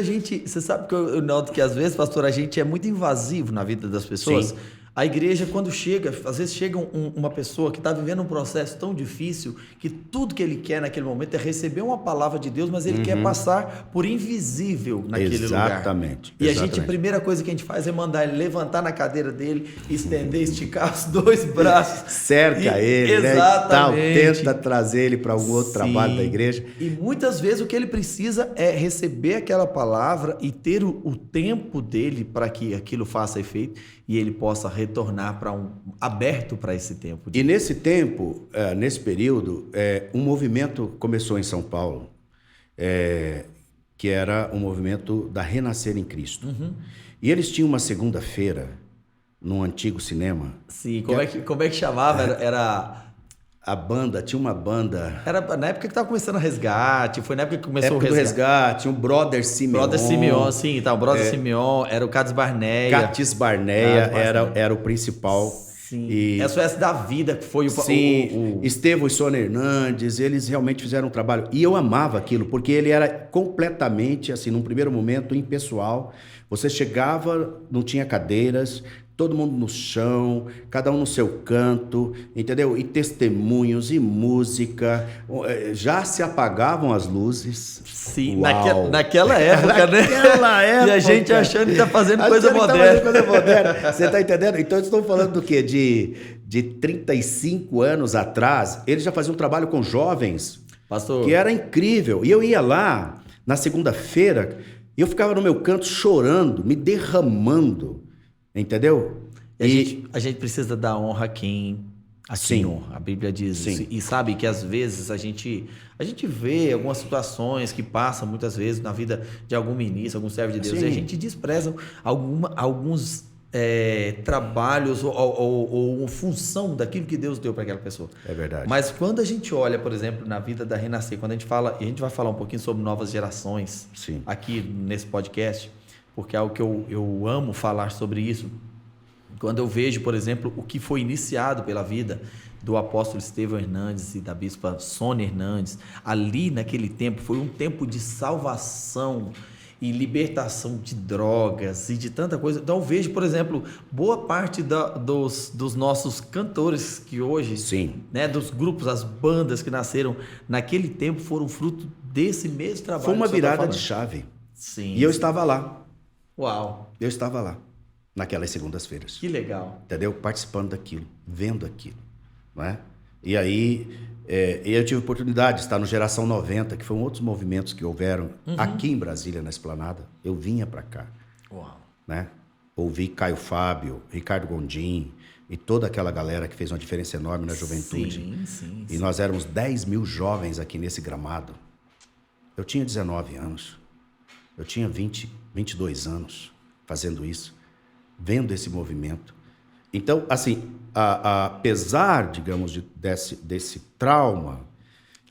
você sabe que eu noto que às vezes, pastor, a gente é muito invasivo na vida das pessoas. Sim. A igreja, quando chega, às vezes chega uma pessoa que está vivendo um processo tão difícil que tudo que ele quer naquele momento é receber uma palavra de Deus, mas ele quer passar por invisível naquele lugar. Exatamente. E a primeira coisa que a gente faz é mandar ele levantar na cadeira dele, estender, esticar os 2 braços. Cerca ele, exatamente. Né? E tal, tenta trazer ele para algum outro trabalho da igreja. E muitas vezes o que ele precisa é receber aquela palavra e ter o tempo dele para que aquilo faça efeito e ele possa retornar aberto para esse tempo. E nesse tempo, nesse período, um movimento começou em São Paulo, que era um movimento da Renascer em Cristo. Uhum. E eles tinham uma segunda-feira num antigo cinema. Sim, como é que chamava? Era... A banda, tinha uma banda... Era na época que estava começando o Resgate, foi na época que começou o Resgate. Tinha o Brother Simeon. Brother Simeon, sim, tá, o Brother Simeon, era o Catis Barneia. Era o principal. Sim, SOS da Vida, que foi o Estevão e Sônia Hernandes, eles realmente fizeram um trabalho. E eu amava aquilo, porque ele era completamente, assim, num primeiro momento, impessoal. Você chegava, não tinha cadeiras, todo mundo no chão, cada um no seu canto, entendeu? E testemunhos e música. Já se apagavam as luzes. Sim, Uau. naquela época, né? Naquela época. E a gente achando que tá fazendo Achando coisa que tá moderna. fazendo coisa moderna. Você tá entendendo? Então, eu estou falando do quê? De 35 anos atrás, eles já faziam um trabalho com jovens Pastor, que era incrível. E eu ia lá, na segunda-feira, e eu ficava no meu canto chorando, me derramando, entendeu? a gente precisa dar honra a quem Sim. honra. A Bíblia diz Sim. isso. E sabe que às vezes a gente vê algumas situações que passam muitas vezes na vida de algum ministro, algum servo de Deus, Sim. e a gente despreza alguns trabalhos ou função daquilo que Deus deu para aquela pessoa. É verdade. Mas quando a gente olha, por exemplo, na vida da Renascer, quando a gente fala, e a gente vai falar um pouquinho sobre novas gerações Sim. aqui nesse podcast, porque é algo que eu amo falar sobre isso. Quando eu vejo, por exemplo, o que foi iniciado pela vida do apóstolo Estevão Hernandes e da bispa Sônia Hernandes, ali naquele tempo foi um tempo de salvação e libertação de drogas e de tanta coisa. Então eu vejo, por exemplo, boa parte dos nossos cantores que hoje, Sim. né, dos grupos, as bandas que nasceram naquele tempo foram fruto desse mesmo trabalho. Foi uma que o senhor tá virada de falando. chave. Sim. E eu estava lá. Uau, Eu estava lá, naquelas segundas-feiras. que legal. Entendeu? Participando daquilo, vendo aquilo, não é? E aí, eu tive a oportunidade de estar no Geração 90, que foram outros movimentos que houveram aqui em Brasília, na Esplanada. Eu vinha para cá, Uau. né? Ouvi Caio Fábio, Ricardo Gondim e toda aquela galera que fez uma diferença enorme na juventude. Sim. E nós éramos 10 mil jovens aqui nesse gramado. Eu tinha 19 anos. Eu tinha 22 anos fazendo isso, vendo esse movimento. Então, assim, apesar, digamos, desse trauma,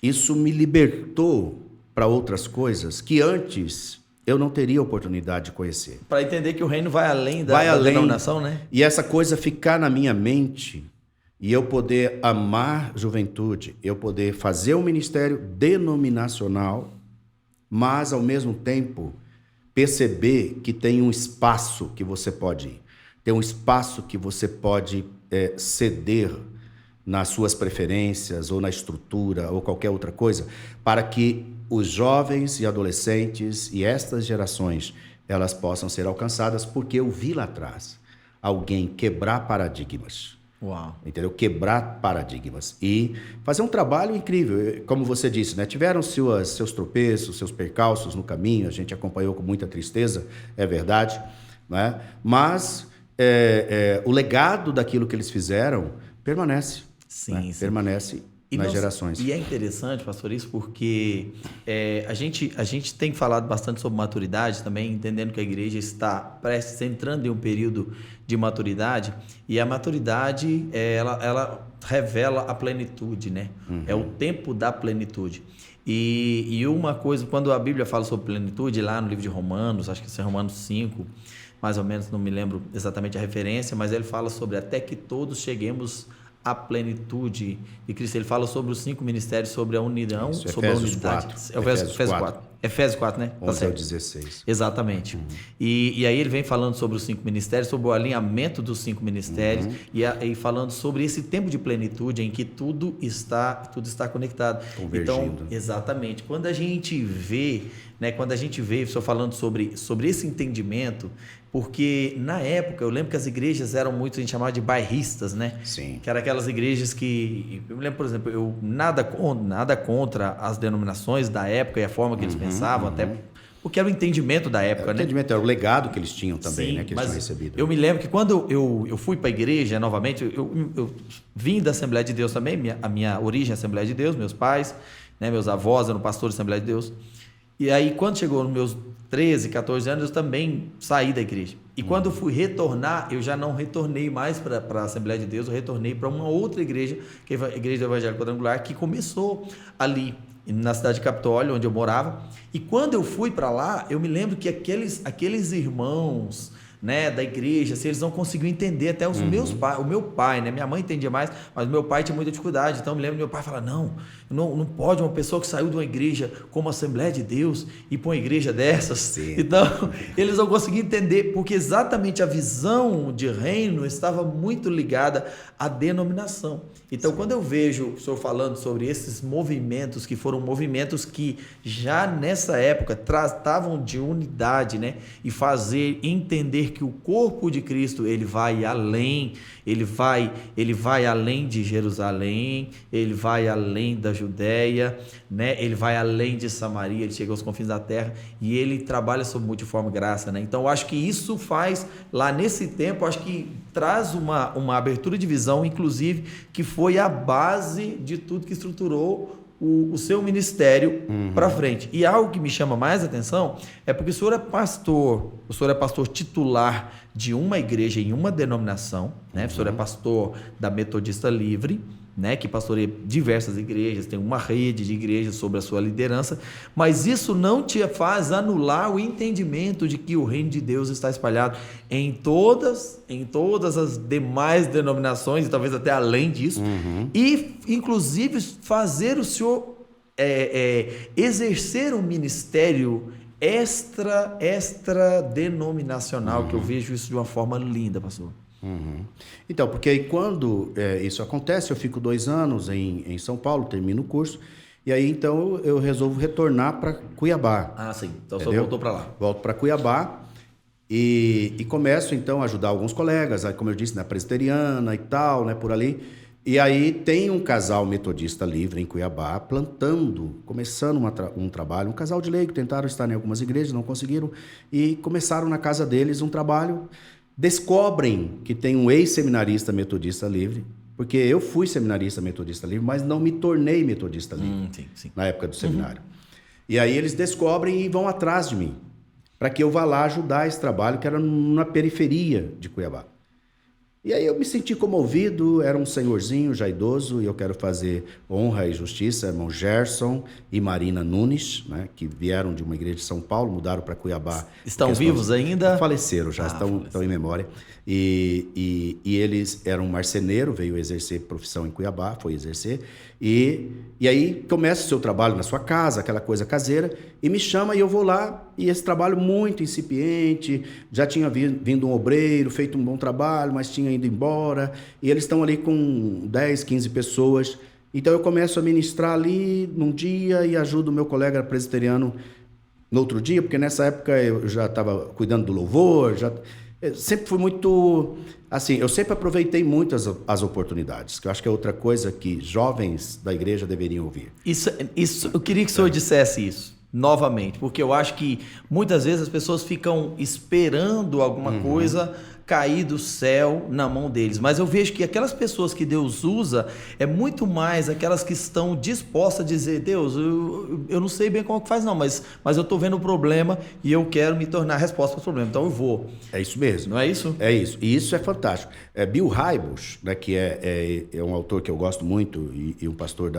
isso me libertou para outras coisas que antes eu não teria oportunidade de conhecer. Para entender que o reino vai além Vai da além. denominação, né? E essa coisa ficar na minha mente e eu poder amar juventude, eu poder fazer um ministério denominacional, mas ao mesmo tempo perceber que tem um espaço que você pode ir, tem um espaço que você pode ceder nas suas preferências ou na estrutura ou qualquer outra coisa, para que os jovens e adolescentes e estas gerações elas possam ser alcançadas, porque eu vi lá atrás alguém quebrar paradigmas. Uau. Entendeu? Quebrar paradigmas e fazer um trabalho incrível. Como você disse, né? Tiveram seus tropeços, seus percalços no caminho, a gente acompanhou com muita tristeza, é verdade, né? Mas o legado daquilo que eles fizeram permanece. Sim, né? sim. Permanece nas gerações. E é interessante, pastor, isso porque a gente tem falado bastante sobre maturidade também, entendendo que a igreja está prestes, entrando em um período de maturidade, e a maturidade, ela revela a plenitude, né? Uhum. É o tempo da plenitude. E uma coisa, quando a Bíblia fala sobre plenitude, lá no livro de Romanos, acho que isso é Romanos 5, mais ou menos, não me lembro exatamente a referência, mas ele fala sobre até que todos cheguemos à plenitude de Cristo. Ele fala sobre os 5 ministérios, sobre a unidão, Isso, sobre a Efésios unidade. 4. É o Efésios 4. Efésios 4, né? Tá 11 ao certo. 16. Exatamente. E aí ele vem falando sobre os 5 ministérios, sobre o alinhamento dos 5 ministérios, e falando sobre esse tempo de plenitude em que tudo está conectado. Convergindo. Então, exatamente. Quando a gente vê, estou falando sobre esse entendimento, porque na época, eu lembro que as igrejas eram muito, a gente chamava de bairristas, né? Sim. Que eram aquelas igrejas que, eu me lembro, por exemplo, eu nada contra as denominações da época e a forma que eles pensavam, até porque era o entendimento da época, O né? entendimento era o legado que eles tinham também, Sim, né? Que eles mas tinham recebido. eu me lembro que quando eu fui para a igreja novamente, eu vim da Assembleia de Deus também, a minha origem é Assembleia de Deus, meus pais, né, meus avós eram pastores da Assembleia de Deus. E aí, quando chegou nos meus 13, 14 anos, eu também saí da igreja. E quando eu fui retornar, eu já não retornei mais para a Assembleia de Deus, eu retornei para uma outra igreja, que é a Igreja do Evangelho Quadrangular, que começou ali na cidade de Capitólio, onde eu morava. E quando eu fui para lá, eu me lembro que aqueles irmãos, né, da igreja, assim, eles não conseguiam entender, até os meus pais, o meu pai, né, minha mãe entendia mais, mas o meu pai tinha muita dificuldade, então eu me lembro do meu pai falar, não pode uma pessoa que saiu de uma igreja como a Assembleia de Deus ir para uma igreja dessas. Sim. Então eles não conseguiam entender, porque exatamente a visão de reino estava muito ligada à denominação. Então quando eu vejo o senhor falando sobre esses movimentos, que foram movimentos que já nessa época tratavam de unidade, né, e fazer entender que o corpo de Cristo ele vai além, ele vai além de Jerusalém, ele vai além da Judéia, né? Ele vai além de Samaria, ele chega aos confins da terra e ele trabalha sob multiforme graça, né? Então eu acho que isso faz, lá nesse tempo, acho que traz uma abertura de visão, inclusive, que foi a base de tudo que estruturou o seu ministério para frente. E algo que me chama mais atenção é porque o senhor é pastor titular de uma igreja em uma denominação, né? O senhor é pastor da Metodista Livre, né, que pastoreia diversas igrejas, tem uma rede de igrejas sob a sua liderança, mas isso não te faz anular o entendimento de que o reino de Deus está espalhado em todas as demais denominações, e talvez até além disso, e inclusive fazer o senhor exercer um ministério extra denominacional, que eu vejo isso de uma forma linda, pastor. Então, porque aí quando isso acontece, eu fico 2 anos em São Paulo, termino o curso, e aí então eu resolvo retornar para Cuiabá. Ah, sim. Então entendeu? só voltou para lá. Volto para Cuiabá e começo então a ajudar alguns colegas, aí, como eu disse, na presbiteriana e tal, né, por ali. E aí tem um casal metodista livre em Cuiabá, começando um trabalho, um casal de leigo, tentaram estar em algumas igrejas, não conseguiram, e começaram na casa deles um trabalho. Descobrem que tem um ex-seminarista metodista livre, porque eu fui seminarista metodista livre, mas não me tornei metodista livre Sim. na época do seminário. E aí eles descobrem e vão atrás de mim, para que eu vá lá ajudar esse trabalho, que era na periferia de Cuiabá. E aí eu me senti comovido, era um senhorzinho já idoso, e eu quero fazer honra e justiça, irmão Gerson e Marina Nunes, né, que vieram de uma igreja de São Paulo, mudaram para Cuiabá. Estão vivos ainda? Faleceram, já estão em memória. E eles eram marceneiro, veio exercer profissão em Cuiabá, foi exercer. E aí começa o seu trabalho na sua casa, aquela coisa caseira, e me chama e eu vou lá, e esse trabalho muito incipiente, já tinha vindo um obreiro, feito um bom trabalho, mas tinha ido embora, e eles estão ali com 10, 15 pessoas. Então eu começo a ministrar ali num dia e ajudo o meu colega presbiteriano no outro dia, porque nessa época eu já estava cuidando do louvor, eu sempre fui muito, assim, eu sempre aproveitei muito as oportunidades, que eu acho que é outra coisa que jovens da igreja deveriam ouvir. Isso eu queria que o senhor dissesse isso novamente, porque eu acho que muitas vezes as pessoas ficam esperando alguma coisa cair do céu na mão deles, mas eu vejo que aquelas pessoas que Deus usa é muito mais aquelas que estão dispostas a dizer, Deus, eu não sei bem como que faz não, mas eu estou vendo o problema e eu quero me tornar a resposta para o problema, então eu vou. É isso mesmo. Não é isso? É isso, e isso é fantástico. Bill Hybels, né, que é um autor que eu gosto muito e um pastor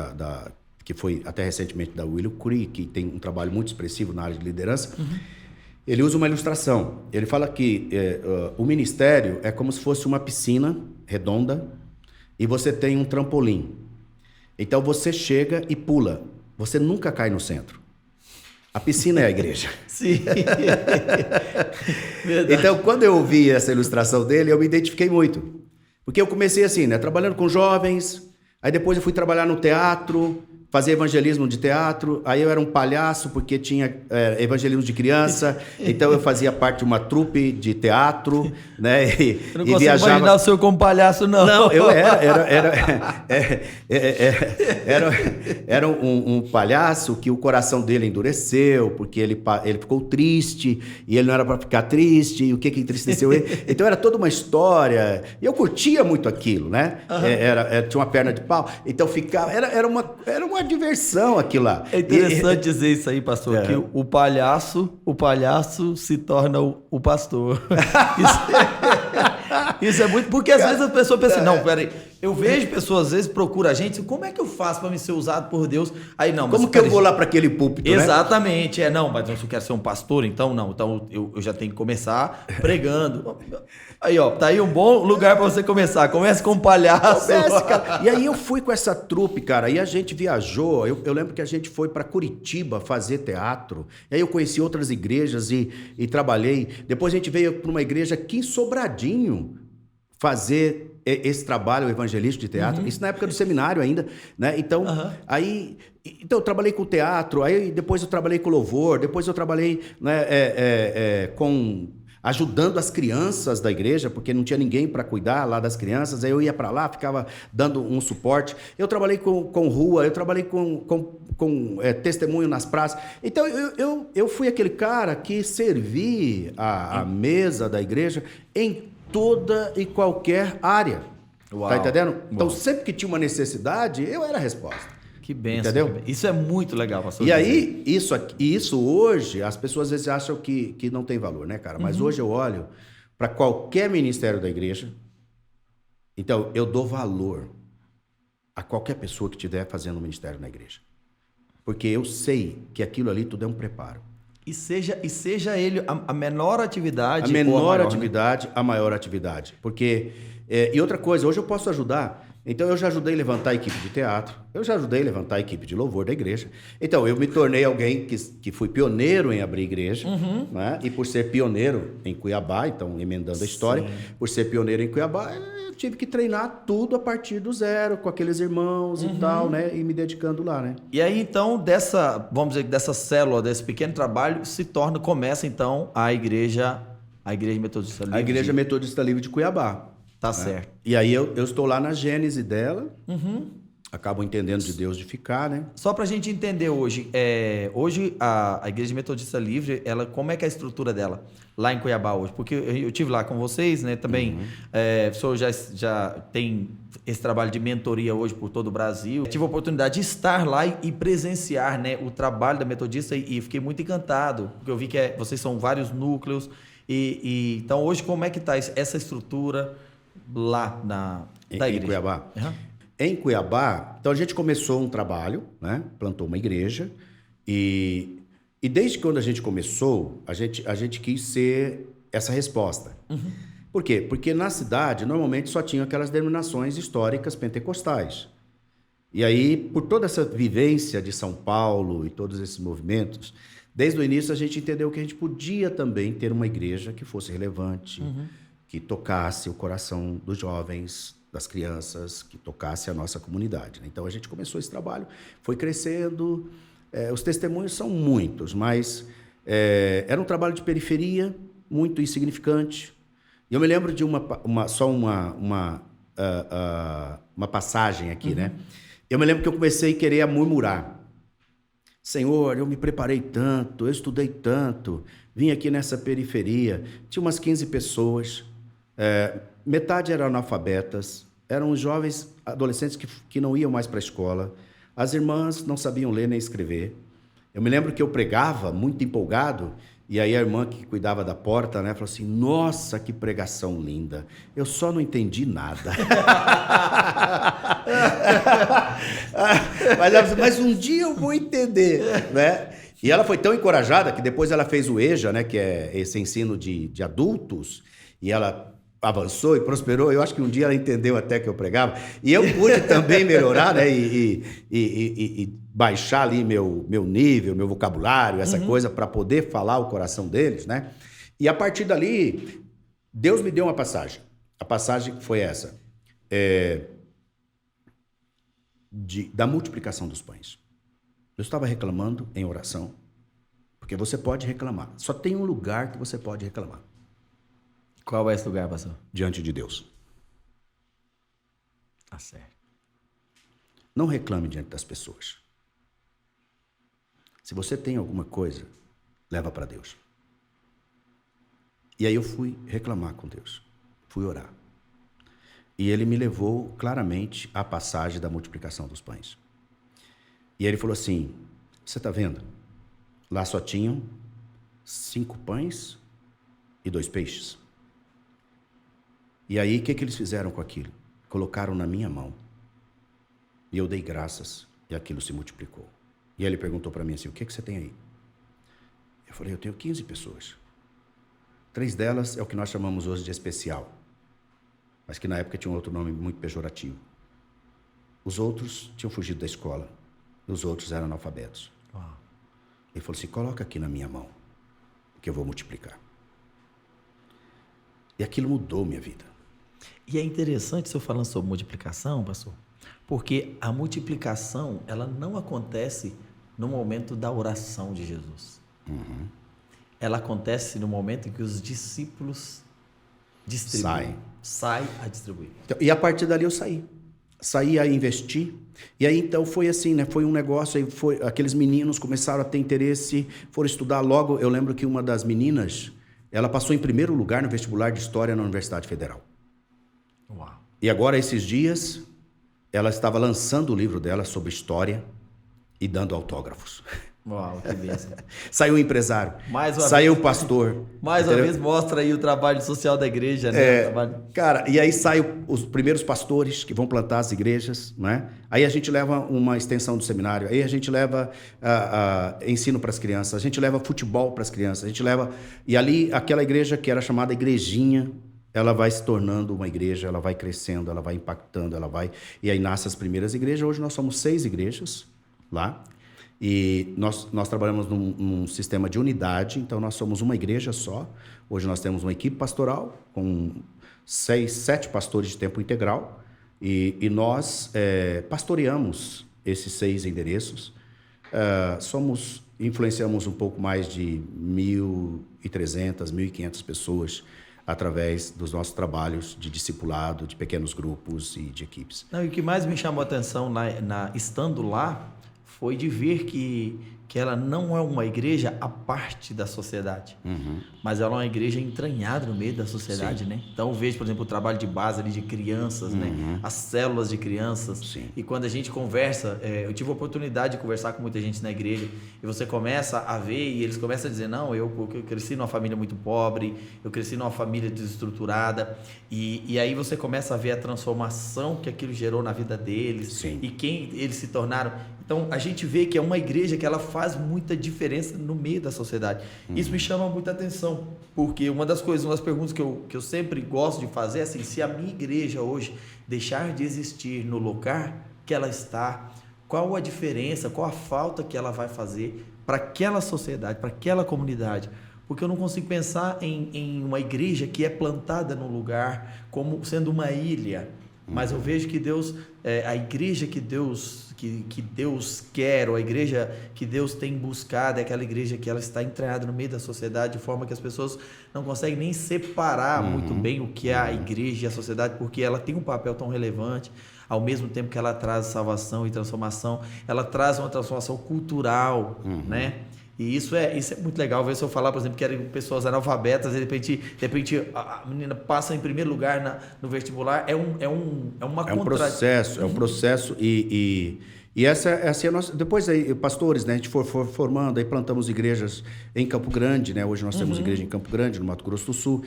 que foi até recentemente da Willow Creek, que tem um trabalho muito expressivo na área de liderança. Ele usa uma ilustração. Ele fala que o ministério é como se fosse uma piscina redonda e você tem um trampolim. Então você chega e pula. Você nunca cai no centro. A piscina é a igreja. Sim. Verdade. Então, quando eu ouvi essa ilustração dele, eu me identifiquei muito. Porque eu comecei assim, né, trabalhando com jovens, aí depois eu fui trabalhar no teatro, fazer evangelismo de teatro, aí eu era um palhaço porque tinha evangelismo de criança, então eu fazia parte de uma trupe de teatro, né? Eu não consigo viajava... imaginar o senhor como palhaço, não. Não, eu era um palhaço que o coração dele endureceu, porque ele ficou triste, e ele não era para ficar triste, e o que entristeceu ele. Então era toda uma história, e eu curtia muito aquilo, né? Tinha uma perna de pau, então ficava... Era uma diversão aquilo lá. É interessante dizer isso aí, pastor, que o palhaço se torna o pastor. Isso é muito... Porque às vezes a pessoa pensa assim, não, peraí, Eu vejo pessoas, às vezes, procuram a gente, como é que eu faço para me ser usado por Deus? Aí não, mas Como que eu vou lá para aquele púlpito, né? Exatamente, não, mas eu quero ser um pastor, então não. Então eu já tenho que começar pregando. Aí, ó, tá aí um bom lugar para você começar. Comece com um palhaço. Comece, cara. E aí eu fui com essa trupe, cara, e a gente viajou. Eu lembro que a gente foi para Curitiba fazer teatro. E aí eu conheci outras igrejas e trabalhei. Depois a gente veio para uma igreja aqui em Sobradinho fazer esse trabalho evangelístico de teatro. Isso na época do seminário ainda, né? Então, então eu trabalhei com teatro, aí depois eu trabalhei com louvor, depois eu trabalhei, né, com ajudando as crianças da igreja, porque não tinha ninguém para cuidar lá das crianças, aí eu ia para lá, ficava dando um suporte. Eu trabalhei com rua, eu trabalhei com testemunho nas praças. Então eu fui aquele cara que servi a mesa da igreja em toda e qualquer área. Uau. Tá entendendo? Então, sempre que tinha uma necessidade, eu era a resposta. Que benção. Entendeu? Que benção. Isso é muito legal, pastor. E aí, isso hoje, as pessoas às vezes acham que não tem valor, né, cara? Mas hoje eu olho para qualquer ministério da igreja, então eu dou valor a qualquer pessoa que estiver fazendo um ministério na igreja. Porque eu sei que aquilo ali tudo é um preparo. E seja ele a menor atividade. A menor ou a maior, atividade, né? A maior atividade. Porque, e outra coisa, hoje eu posso ajudar. Então eu já ajudei a levantar a equipe de teatro, eu já ajudei a levantar a equipe de louvor da igreja. Então eu me tornei alguém que fui pioneiro em abrir igreja, né? E por ser pioneiro em Cuiabá, então emendando a história, por ser pioneiro em Cuiabá, eu tive que treinar tudo a partir do zero, com aqueles irmãos e tal, né? E me dedicando lá, né? E aí então vamos dizer, dessa célula, desse pequeno trabalho, começa então a igreja Metodista Livre. A Igreja Metodista Livre de Cuiabá. Tá certo. E aí eu estou lá na gênese dela, acabo entendendo de Deus de ficar, né? Só pra gente entender hoje, hoje a Igreja Metodista Livre, como é que é a estrutura dela lá em Cuiabá hoje? Porque eu tive lá com vocês, né, também, o senhor já tem esse trabalho de mentoria hoje por todo o Brasil. Eu tive a oportunidade de estar lá e presenciar, né, o trabalho da Metodista e fiquei muito encantado, porque eu vi que vocês são vários núcleos, então hoje como é que tá essa estrutura lá da igreja? Em Cuiabá. Em Cuiabá, então a gente começou um trabalho, né? Plantou uma igreja e desde quando a gente começou, a gente quis ser essa resposta. Por quê? Porque na cidade, normalmente, só tinham aquelas denominações históricas pentecostais. E aí, por toda essa vivência de São Paulo e todos esses movimentos, desde o início a gente entendeu que a gente podia também ter uma igreja que fosse relevante, que tocasse o coração dos jovens, das crianças, que tocasse a nossa comunidade. Então, a gente começou esse trabalho, foi crescendo, os testemunhos são muitos, mas era um trabalho de periferia, muito insignificante. E eu me lembro de uma passagem aqui, né? Eu me lembro que eu comecei a querer murmurar. Senhor, eu me preparei tanto, eu estudei tanto, vim aqui nessa periferia, tinha umas 15 pessoas, metade eram analfabetas, eram jovens adolescentes que não iam mais para a escola, as irmãs não sabiam ler nem escrever. Eu me lembro que eu pregava muito empolgado, e aí a irmã que cuidava da porta, né, falou assim, nossa, que pregação linda, eu só não entendi nada. mas um dia eu vou entender, né? E ela foi tão encorajada que depois ela fez o EJA, né, que é esse ensino de adultos, e ela avançou e prosperou. Eu acho que um dia ela entendeu até que eu pregava. E eu pude também melhorar, né, e baixar ali meu nível, meu vocabulário, essa coisa, para poder falar o coração deles, né? E a partir dali, Deus me deu uma passagem. A passagem foi essa, da multiplicação dos pães. Eu estava reclamando em oração, porque você pode reclamar. Só tem um lugar que você pode reclamar. Qual é esse lugar, pastor? Diante de Deus. Tá certo. Não reclame diante das pessoas. Se você tem alguma coisa, leva para Deus. E aí eu fui reclamar com Deus. Fui orar. E ele me levou claramente à passagem da multiplicação dos pães. E ele falou assim, você está vendo? Lá só tinham 5 pães e 2 peixes. E aí, o que eles fizeram com colocaram na minha mão. E eu dei graças e aquilo se multiplicou. E aí ele perguntou para mim assim, o que você tem aí? Eu falei, eu tenho 15 pessoas. 3 delas é o que nós chamamos hoje de especial, mas que na época tinha um outro nome muito pejorativo. Os outros tinham fugido da escola, e os outros eram analfabetos. Uau. Ele falou assim, coloca aqui na minha mão, que eu vou multiplicar. E aquilo mudou minha vida. E é interessante o senhor falando sobre multiplicação, pastor, porque a multiplicação, ela não acontece no momento da oração de Jesus. Uhum. Ela acontece no momento em que os discípulos distribuem. Sai a distribuir. Então, e a partir dali eu saí a investir, e aí então foi assim, né? Foi um negócio, aí foi, aqueles meninos começaram a ter interesse, foram estudar logo. Eu lembro que uma das meninas, ela passou em primeiro lugar no vestibular de História na Universidade Federal. Uau. E agora, esses dias, ela estava lançando o livro dela sobre história e dando autógrafos. Uau, que bênção. Saiu o empresário, saiu o pastor. Mais uma vez mostra aí o trabalho social da igreja, né? Cara, e aí saem os primeiros pastores que vão plantar as igrejas, né? Aí a gente leva uma extensão do seminário, aí a gente leva ensino para as crianças, a gente leva futebol para as crianças, a gente leva... E ali, aquela igreja que era chamada igrejinha, ela vai se tornando uma igreja, ela vai crescendo, ela vai impactando, ela vai... E aí nascem as primeiras igrejas. Hoje nós somos 6 igrejas lá. E nós trabalhamos num sistema de unidade, então nós somos uma igreja só. Hoje nós temos uma equipe pastoral com 7 pastores de tempo integral e nós pastoreamos esses 6 endereços. Influenciamos um pouco mais de 1.300, 1.500 pessoas através dos nossos trabalhos de discipulado, de pequenos grupos e de equipes. Não, e o que mais me chamou a atenção estando lá foi de ver que ela não é uma igreja à parte da sociedade, mas ela é uma igreja entranhada no meio da sociedade, Sim. né? Então eu vejo, por exemplo, o trabalho de base ali de crianças, né? As células de crianças. Sim. E quando a gente conversa, eu tive a oportunidade de conversar com muita gente na igreja, e você começa a ver, e eles começam a dizer, não, eu cresci numa família muito pobre, eu cresci numa família desestruturada, e aí você começa a ver a transformação que aquilo gerou na vida deles. Sim. E quem eles se tornaram. Então, a gente vê que é uma igreja que ela faz muita diferença no meio da sociedade. Isso me chama muita atenção, porque uma das perguntas que eu sempre gosto de fazer é assim, se a minha igreja hoje deixar de existir no lugar que ela está, qual a diferença, qual a falta que ela vai fazer para aquela sociedade, para aquela comunidade? Porque eu não consigo pensar em uma igreja que é plantada num lugar como sendo uma ilha, mas eu vejo que Deus, a igreja que Deus quer, ou a igreja que Deus tem buscado, é aquela igreja que ela está entranhada no meio da sociedade, de forma que as pessoas não conseguem nem separar muito bem o que é a igreja e a sociedade, porque ela tem um papel tão relevante, ao mesmo tempo que ela traz salvação e transformação, ela traz uma transformação cultural, né? E isso é muito legal. Ver se eu falar, por exemplo, que eram pessoas analfabetas, de repente a menina passa em primeiro lugar no vestibular, é um processo e essa é a nossa... Depois aí, pastores, né, a gente for formando, aí plantamos igrejas em Campo Grande, né? Hoje nós temos igreja em Campo Grande, no Mato Grosso do Sul.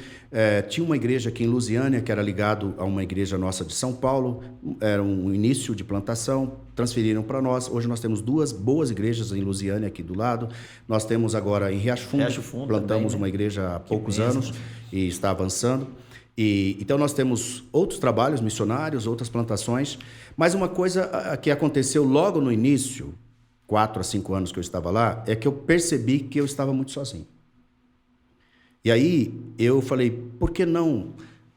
Tinha uma igreja aqui em Lusiânia, que era ligado a uma igreja nossa de São Paulo. Era um início de plantação, transferiram para nós. Hoje nós temos 2 boas igrejas em Lusiânia, aqui do lado. Nós temos agora em Riacho Fundo plantamos também, né? Uma igreja há poucos anos e está avançando. Então nós temos outros trabalhos missionários, outras plantações, mas uma coisa que aconteceu logo no início, 4 a 5 anos que eu estava lá, é que eu percebi que eu estava muito sozinho. E aí eu falei, por que não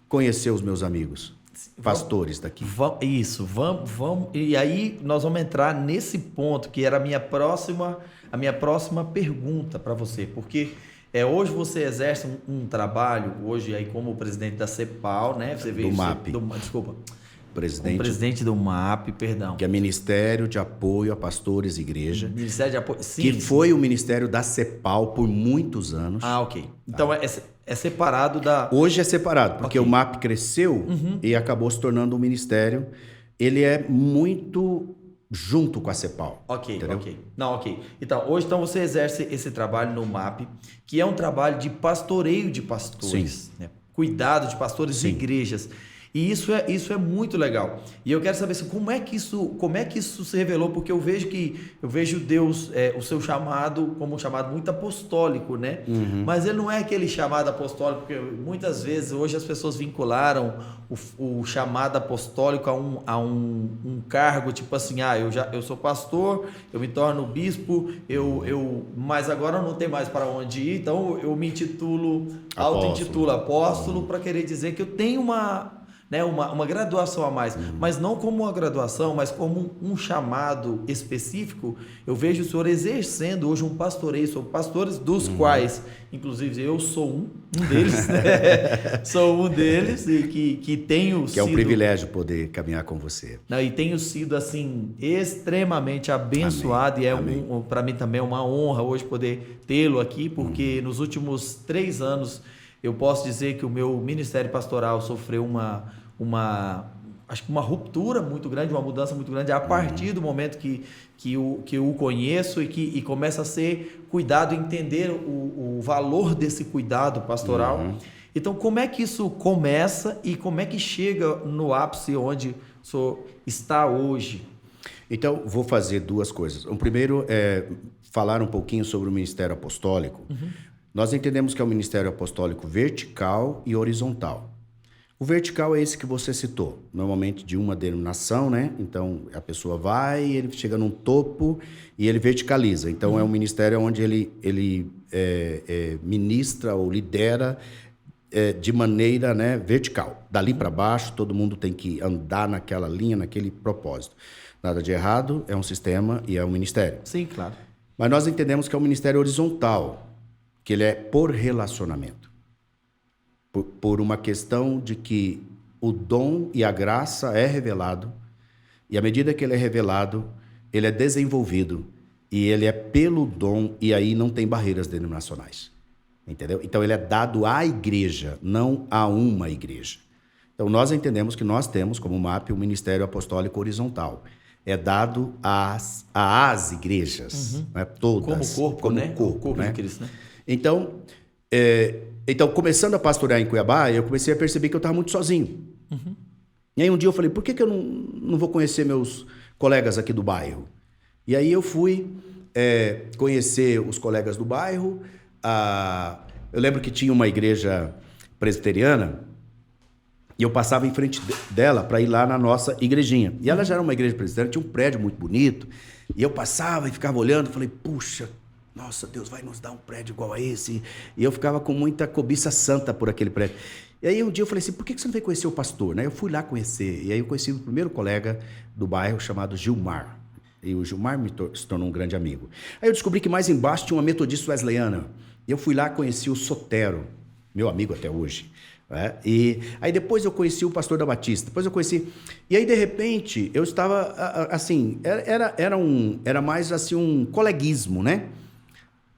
conhecer os meus amigos, pastores daqui? Vamos. E aí nós vamos entrar nesse ponto que era a minha próxima pergunta para você, porque... hoje você exerce um trabalho, hoje aí como presidente da CEPAL, né? Você veio do MAP. Desculpa. Presidente do MAP, perdão. Que é Ministério de Apoio a Pastores e Igreja. Ministério de Apoio, sim. Que foi o ministério da CEPAL por muitos anos. Ah, ok. Então é separado da... Hoje é separado, porque o MAP cresceu e acabou se tornando um ministério. Ele é muito... junto com a CEPAL. Ok. Então, hoje você exerce esse trabalho no MAP, que é um trabalho de pastoreio de pastores, né? Cuidado de pastores de igrejas. E isso é muito legal. E eu quero saber assim, como é que isso se revelou, porque eu vejo Deus, o seu chamado como um chamado muito apostólico, né? Mas ele não é aquele chamado apostólico, porque muitas vezes hoje as pessoas vincularam o chamado apostólico a um cargo, tipo assim, eu sou pastor, eu me torno bispo, mas agora eu não tenho mais para onde ir, então eu me auto-intitulo apóstolo para querer dizer que eu tenho uma graduação a mais, mas não como uma graduação, mas como um chamado específico. Eu vejo o senhor exercendo hoje um pastoreio, são pastores dos quais, inclusive, eu sou um deles, né? Sou um deles e que tenho sido... Que é um privilégio poder caminhar com você. E tenho sido, assim, extremamente abençoado. Amém. E para mim também é uma honra hoje poder tê-lo aqui, porque nos últimos 3 anos eu posso dizer que o meu ministério pastoral sofreu acho que uma ruptura muito grande, uma mudança muito grande a partir do momento que eu o conheço e começa a ser cuidado, entender o valor desse cuidado pastoral. Então, como é que isso começa e como é que chega no ápice onde o senhor está hoje? Então, vou fazer 2 coisas. O primeiro é falar um pouquinho sobre o ministério apostólico. Nós entendemos que é um ministério apostólico vertical e horizontal. O vertical é esse que você citou, normalmente de uma denominação, né? Então, a pessoa vai, ele chega num topo e ele verticaliza. Então, é um ministério onde ele ministra ou lidera de maneira, né, vertical. Dali para baixo, todo mundo tem que andar naquela linha, naquele propósito. Nada de errado, é um sistema e é um ministério. Sim, claro. Mas nós entendemos que é um ministério horizontal, que ele é por relacionamento. Por uma questão de que o dom e a graça é revelado, e à medida que ele é revelado, ele é desenvolvido, e ele é pelo dom, e aí não tem barreiras denominacionais. Entendeu? Então, ele é dado à igreja, não a uma igreja. Então, nós entendemos que nós temos, como MAP, um ministério apostólico horizontal. É dado às igrejas, né? Todas. Como corpo, né? Corpo, o corpo né? de Cristo, né? Então, começando a pastorear em Cuiabá, eu comecei a perceber que eu estava muito sozinho. E aí um dia eu falei, por que eu não vou conhecer meus colegas aqui do bairro? E aí eu fui conhecer os colegas do bairro. Eu lembro que tinha uma igreja presbiteriana e eu passava em frente dela para ir lá na nossa igrejinha. E ela já era uma igreja presbiteriana, tinha um prédio muito bonito. E eu passava e ficava olhando, falei, puxa, nossa, Deus vai nos dar um prédio igual a esse. E eu ficava com muita cobiça santa por aquele prédio. E aí um dia eu falei assim, por que você não veio conhecer o pastor? Né? Eu fui lá conhecer. E aí eu conheci o primeiro colega do bairro chamado Gilmar. E o Gilmar se tornou um grande amigo. Aí eu descobri que mais embaixo tinha uma metodista wesleyana. E eu fui lá e conheci o Sotero, meu amigo até hoje. E aí depois eu conheci o pastor da Batista. Depois eu conheci... E aí, de repente, eu estava, assim... Era mais, assim, um coleguismo, né?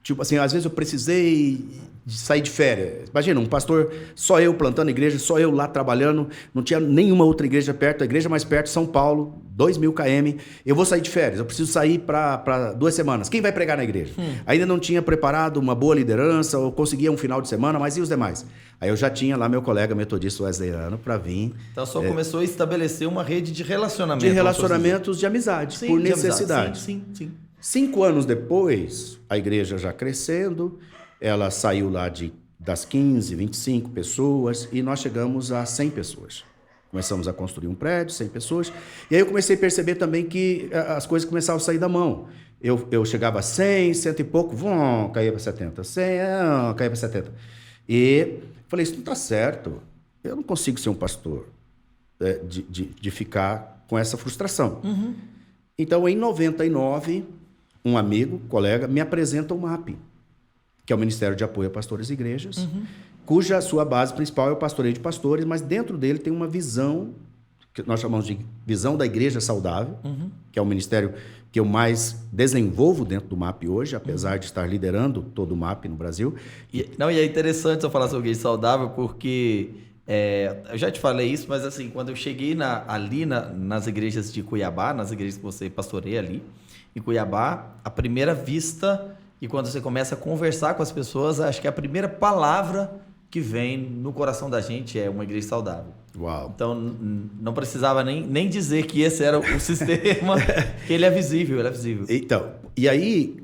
Tipo assim, às vezes eu precisei de sair de férias. Imagina, um pastor, só eu plantando igreja, só eu lá trabalhando, não tinha nenhuma outra igreja perto, a igreja mais perto, São Paulo, 2.000 km. Eu vou sair de férias, eu preciso sair para 2 semanas. Quem vai pregar na igreja? Ainda não tinha preparado uma boa liderança, ou conseguia um final de semana, mas e os demais? Aí eu já tinha lá meu colega metodista wesleyano para vir. Então só começou a estabelecer uma rede de relacionamento. De relacionamentos de amizade, por necessidade. Sim. 5 anos depois, a igreja já crescendo, ela saiu lá das 15, 25 pessoas e nós chegamos a 100 pessoas. Começamos a construir um prédio, 100 pessoas. E aí eu comecei a perceber também que as coisas começavam a sair da mão. Eu chegava a 100, 100 e pouco, caía para 70. 100, caía para 70. E falei, isso não está certo. Eu não consigo ser um pastor de ficar com essa frustração. Então, em 99... um amigo, colega, me apresenta o MAP, que é o Ministério de Apoio a Pastores e Igrejas, cuja sua base principal é o pastoreio de pastores, mas dentro dele tem uma visão, que nós chamamos de visão da igreja saudável, que é o ministério que eu mais desenvolvo dentro do MAP hoje, apesar de estar liderando todo o MAP no Brasil. E é interessante eu falar sobre igreja saudável, porque... eu já te falei isso, mas assim, quando eu cheguei ali nas igrejas de Cuiabá, nas igrejas que você pastoreia ali, em Cuiabá, a primeira vista, e quando você começa a conversar com as pessoas, acho que a primeira palavra que vem no coração da gente é uma igreja saudável. Uau. Então, não precisava nem dizer que esse era o sistema, que ele é visível, Então, e aí,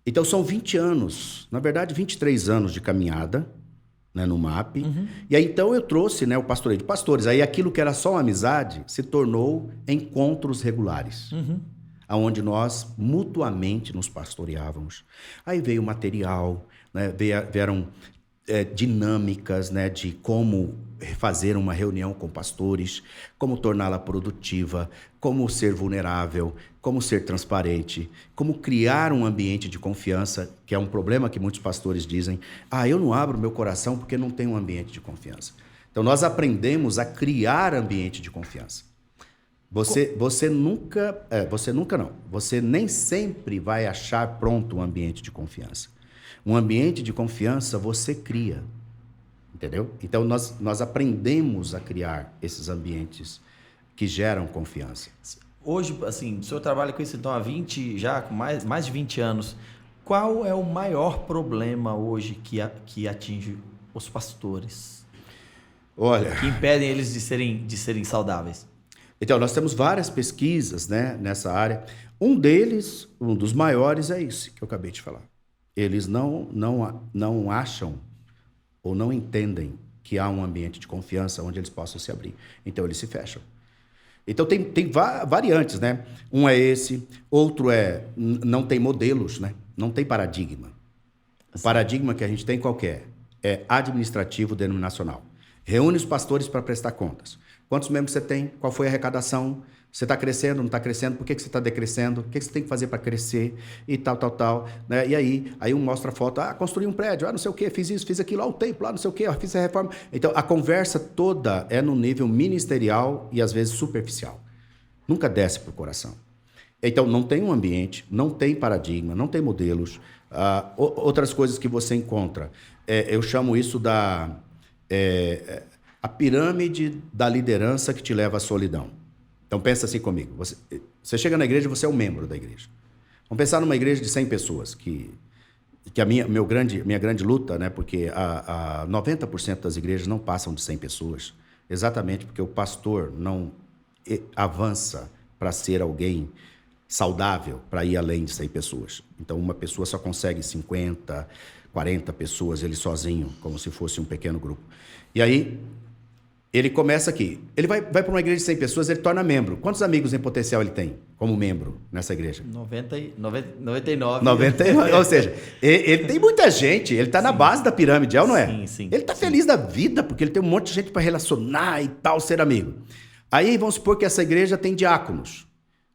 então são 20 anos, na verdade 23 anos de caminhada, né, no MAP. E aí então eu trouxe, né, o pastoreio de pastores. Aí aquilo que era só uma amizade se tornou encontros regulares. Onde nós mutuamente nos pastoreávamos. Aí veio material, né, vieram dinâmicas, né, de como fazer uma reunião com pastores, como torná-la produtiva, como ser vulnerável, como ser transparente, como criar um ambiente de confiança, que é um problema que muitos pastores dizem, eu não abro meu coração porque não tenho um ambiente de confiança. Então nós aprendemos a criar ambiente de confiança. Você nem sempre vai achar pronto um ambiente de confiança. Um ambiente de confiança você cria, entendeu? Então nós aprendemos a criar esses ambientes que geram confiança. Hoje, assim, o senhor trabalha com isso então há 20, já com mais de 20 anos. Qual é o maior problema hoje que atinge os pastores? Olha, que impedem eles de serem saudáveis? Então, nós temos várias pesquisas, né, nessa área. Um dos maiores é esse que eu acabei de falar. Eles não acham ou não entendem que há um ambiente de confiança onde eles possam se abrir. Então, eles se fecham. Então, tem variantes, né? Um é esse, outro não tem modelos, né? Não tem paradigma. O paradigma que a gente tem qualquer é administrativo denominacional. Reúne os pastores para prestar contas. Quantos membros você tem? Qual foi a arrecadação? Você está crescendo, não está crescendo? Por que você está decrescendo? O que você tem que fazer para crescer? E tal. Né? E aí um mostra a foto. Construí um prédio, não sei o quê, fiz isso, fiz aquilo, o templo, não sei o quê, fiz a reforma. Então, a conversa toda é no nível ministerial e, às vezes, superficial. Nunca desce para o coração. Então, não tem um ambiente, não tem paradigma, não tem modelos. Outras coisas que você encontra. Eu chamo isso a pirâmide da liderança que te leva à solidão. Então, pensa assim comigo. Você chega na igreja e você é um membro da igreja. Vamos pensar numa igreja de 100 pessoas, que a minha grande luta, né, porque 90% das igrejas não passam de 100 pessoas, exatamente porque o pastor não avança para ser alguém saudável, para ir além de 100 pessoas. Então, uma pessoa só consegue 50, 40 pessoas, ele sozinho, como se fosse um pequeno grupo. E aí, ele começa aqui. Ele vai para uma igreja de 100 pessoas, ele torna membro. Quantos amigos em potencial ele tem como membro nessa igreja? 99. Ou seja, ele tem muita gente, ele está na base da pirâmide, é ou não é? Sim. Ele está feliz da vida, porque ele tem um monte de gente para relacionar e tal, ser amigo. Aí vamos supor que essa igreja tem diáconos.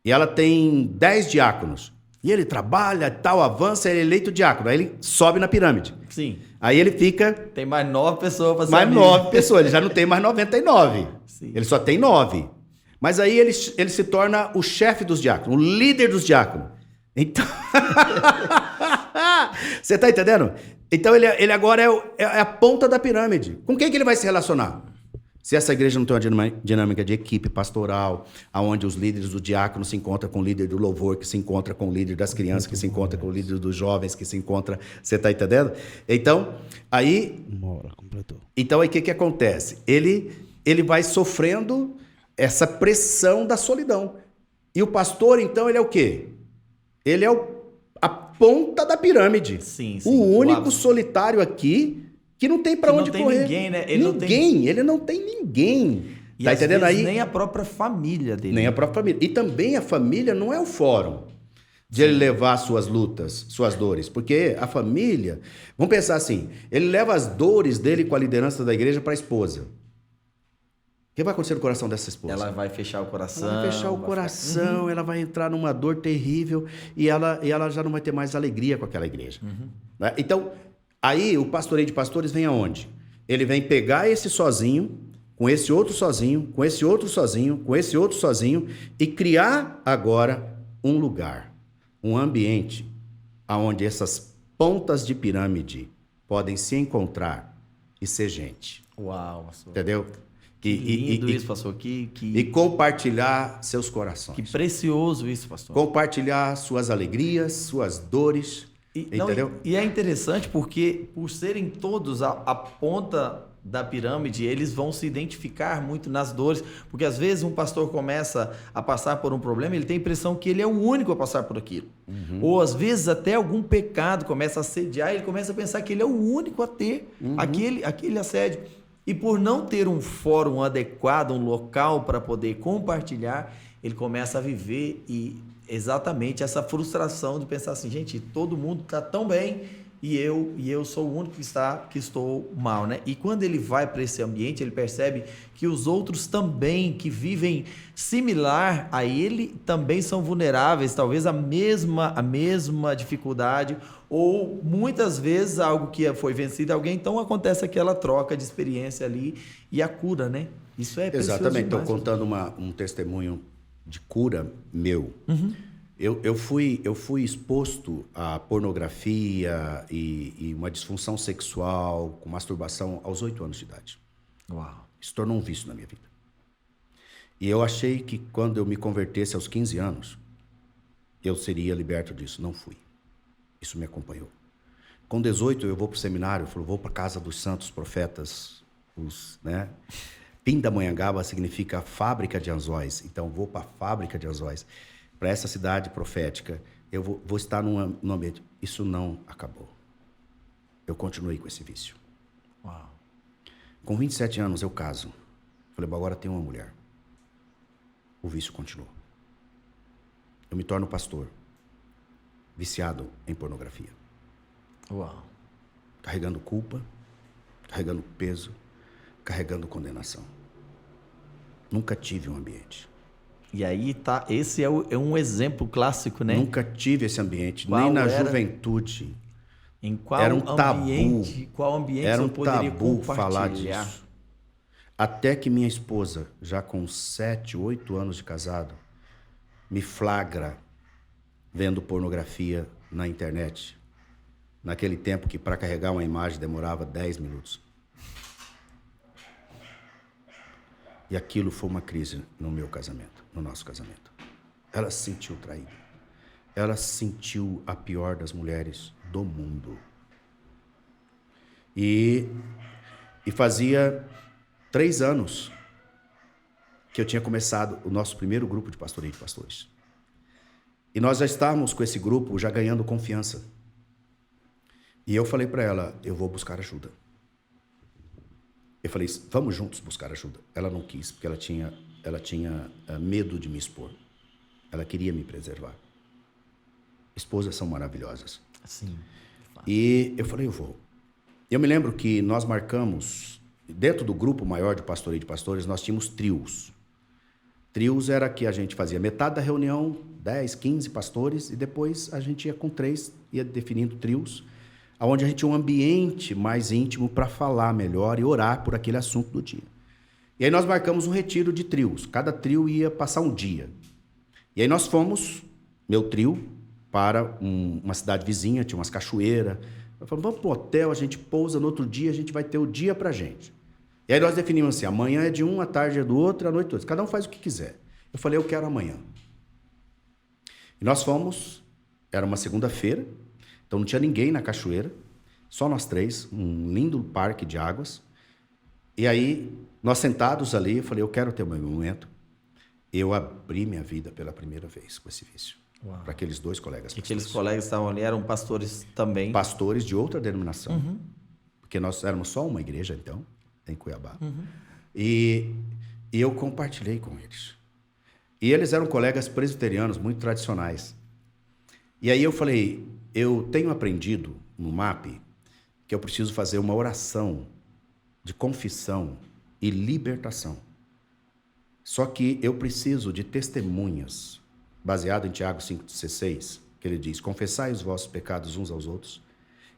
E ela tem 10 diáconos. E ele trabalha, tal, avança, ele é eleito diácono. Aí ele sobe na pirâmide. Sim. Aí ele fica... Tem mais 9 pessoas para ser mais amigo. 9 pessoas, ele já não tem mais 99. Sim. Ele só tem 9. Mas aí ele se torna o chefe dos diáconos, o líder dos diáconos. Então... Você está entendendo? Então ele agora é a ponta da pirâmide. Com quem que ele vai se relacionar? Se essa igreja não tem uma dinâmica de equipe pastoral, onde os líderes do diácono se encontram com o líder do louvor, que se encontra com o líder das crianças, que se encontra com o líder dos jovens, que se encontra... Você está entendendo? Então, aí... completou. Então, aí o que acontece? Ele vai sofrendo essa pressão da solidão. E o pastor, então, ele é o quê? Ele é a ponta da pirâmide. Sim. O único solitário aqui... que não tem para onde correr. Não tem ninguém, né? Ele não tem ninguém. E tá entendendo aí? Nem a própria família dele. Nem a própria família. E também a família não é o fórum de ele levar suas lutas, suas dores. Porque a família... Vamos pensar assim, ele leva as dores dele com a liderança da igreja para a esposa. O que vai acontecer no coração dessa esposa? Ela vai fechar o coração. Ela vai fechar o coração, ela vai entrar numa dor terrível e ela já não vai ter mais alegria com aquela igreja. Né? Então... Aí o pastoreio de pastores vem aonde? Ele vem pegar esse sozinho, com esse outro sozinho, com esse outro sozinho, com esse outro sozinho e criar agora um lugar, um ambiente onde essas pontas de pirâmide podem se encontrar e ser gente. Uau, pastor. Entendeu? Que lindo isso, pastor. E compartilhar seus corações. Que precioso isso, pastor. Compartilhar suas alegrias, suas dores. Entendeu? E é interessante porque, por serem todos a ponta da pirâmide, eles vão se identificar muito nas dores, porque às vezes um pastor começa a passar por um problema, ele tem a impressão que ele é o único a passar por aquilo. Ou às vezes até algum pecado começa a assediar, ele começa a pensar que ele é o único a ter aquele assédio. E por não ter um fórum adequado, um local para poder compartilhar, ele começa a viver exatamente essa frustração de pensar assim, gente, todo mundo está tão bem e eu sou o único que estou mal, né? E quando ele vai para esse ambiente, ele percebe que os outros também, que vivem similar a ele, também são vulneráveis, talvez a mesma dificuldade, ou muitas vezes algo que foi vencido alguém, então acontece aquela troca de experiência ali e a cura, né? Isso é precioso Exatamente, estou demais. contando um testemunho de cura meu. Eu fui exposto à pornografia e uma disfunção sexual com masturbação aos 8 anos de idade. Uau. Isso tornou um vício na minha vida. E eu achei que quando eu me convertesse aos 15 anos, eu seria liberto disso. Não fui. Isso me acompanhou. Com 18 eu vou para o seminário, vou para a casa dos santos profetas, né? Pindamonhangaba significa fábrica de anzóis. Então vou para a fábrica de anzóis. Para essa cidade profética, eu vou estar num ambiente. Isso não acabou. Eu continuei com esse vício. Uau. Com 27 anos eu caso. Falei, bom, agora tenho uma mulher. O vício continuou. Eu me torno pastor, viciado em pornografia. Uau. Carregando culpa, carregando peso, carregando condenação. Nunca tive um ambiente. E aí tá, esse é um exemplo clássico, né? Nunca tive esse ambiente, Qual nem na era? juventude. Em qual Era um tabu. qual ambiente Era um eu poderia tabu compartilhar? falar disso. Até que minha esposa, já com 7, 8 anos de casado, me flagra vendo pornografia na internet. Naquele tempo que para carregar uma imagem demorava 10 minutos. E aquilo foi uma crise no meu casamento, no nosso casamento. Ela se sentiu traída. Ela se sentiu a pior das mulheres do mundo. E fazia 3 anos que eu tinha começado o nosso primeiro grupo de pastoreio de pastores. E nós já estávamos com esse grupo já ganhando confiança. E eu falei para ela, eu vou buscar ajuda. Eu falei, vamos juntos buscar ajuda. Ela não quis, porque ela tinha medo de me expor. Ela queria me preservar. Esposas são maravilhosas. Sim. E eu falei, eu vou. Eu me lembro que nós marcamos, dentro do grupo maior de pastoreio de pastores, nós tínhamos trios. Trios era que a gente fazia metade da reunião, 10, 15 pastores, e depois a gente ia com 3, ia definindo trios, onde a gente tinha um ambiente mais íntimo para falar melhor e orar por aquele assunto do dia. E aí nós marcamos um retiro de trios. Cada trio ia passar um dia. E aí nós fomos, meu trio, para uma cidade vizinha, tinha umas cachoeiras. Eu falei, vamos para um hotel, a gente pousa, no outro dia a gente vai ter o dia para a gente. E aí nós definimos assim, amanhã é de um, a tarde é do outro, a noite do outro. Cada um faz o que quiser. Eu falei, eu quero amanhã. E nós fomos, era uma segunda-feira, então não tinha ninguém na cachoeira, só nós 3, um lindo parque de águas. E aí, nós sentados ali, eu falei, eu quero ter o meu momento. Eu abri minha vida pela primeira vez com esse vício. Para aqueles 2 colegas E pastores. aqueles colegas que estavam ali eram pastores também. Pastores de outra denominação. Porque nós éramos só uma igreja, então, em Cuiabá. E eu compartilhei com eles. E eles eram colegas presbiterianos, muito tradicionais. E aí eu falei, eu tenho aprendido no MAP que eu preciso fazer uma oração de confissão e libertação. Só que eu preciso de testemunhas, baseado em Tiago 5,16, que ele diz, confessai os vossos pecados uns aos outros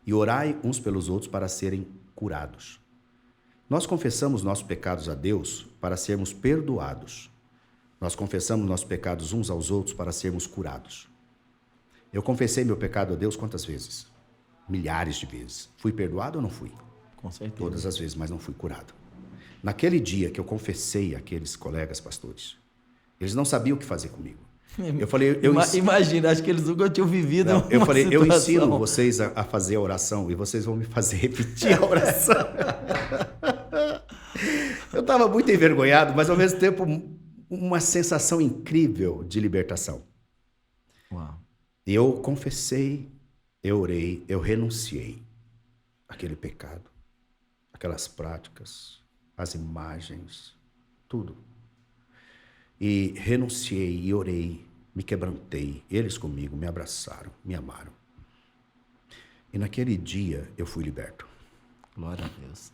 e orai uns pelos outros para serem curados. Nós confessamos nossos pecados a Deus para sermos perdoados. Nós confessamos nossos pecados uns aos outros para sermos curados. Eu confessei meu pecado a Deus quantas vezes? Milhares de vezes. Fui perdoado ou não fui? Com certeza. Todas as vezes, mas não fui curado. Naquele dia que eu confessei àqueles colegas pastores, eles não sabiam o que fazer comigo. Eu falei, Imagina, acho que eles nunca tinham vivido não, eu uma falei, situação. eu ensino vocês a fazer a oração e vocês vão me fazer repetir a oração. Eu estava muito envergonhado, mas ao mesmo tempo uma sensação incrível de libertação. Uau. Eu confessei, eu orei, eu renunciei àquele pecado, aquelas práticas, as imagens, tudo. E renunciei e orei, me quebrantei, eles comigo me abraçaram, me amaram. E naquele dia eu fui liberto. Glória a Deus.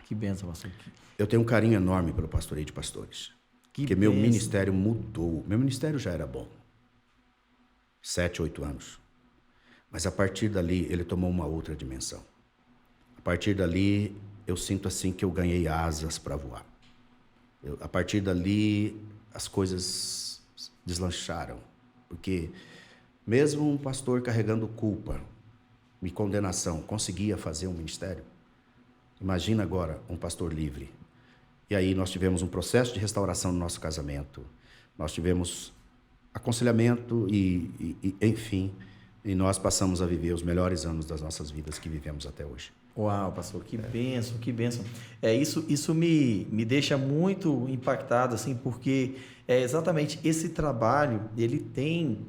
Que bênção, pastor. Eu tenho um carinho enorme pelo pastoreio de pastores. Porque meu ministério mudou. Meu ministério já era bom. 7, 8 anos. Mas a partir dali ele tomou uma outra dimensão. A partir dali eu sinto assim que eu ganhei asas para voar. A partir dali as coisas deslancharam. Porque mesmo um pastor carregando culpa e condenação conseguia fazer um ministério. Imagina agora um pastor livre. E aí nós tivemos um processo de restauração no nosso casamento. Nós tivemos aconselhamento e enfim, e nós passamos a viver os melhores anos das nossas vidas que vivemos até hoje. Uau, pastor, que bênção, que bênção. Isso me deixa muito impactado, assim, porque exatamente esse trabalho, ele tem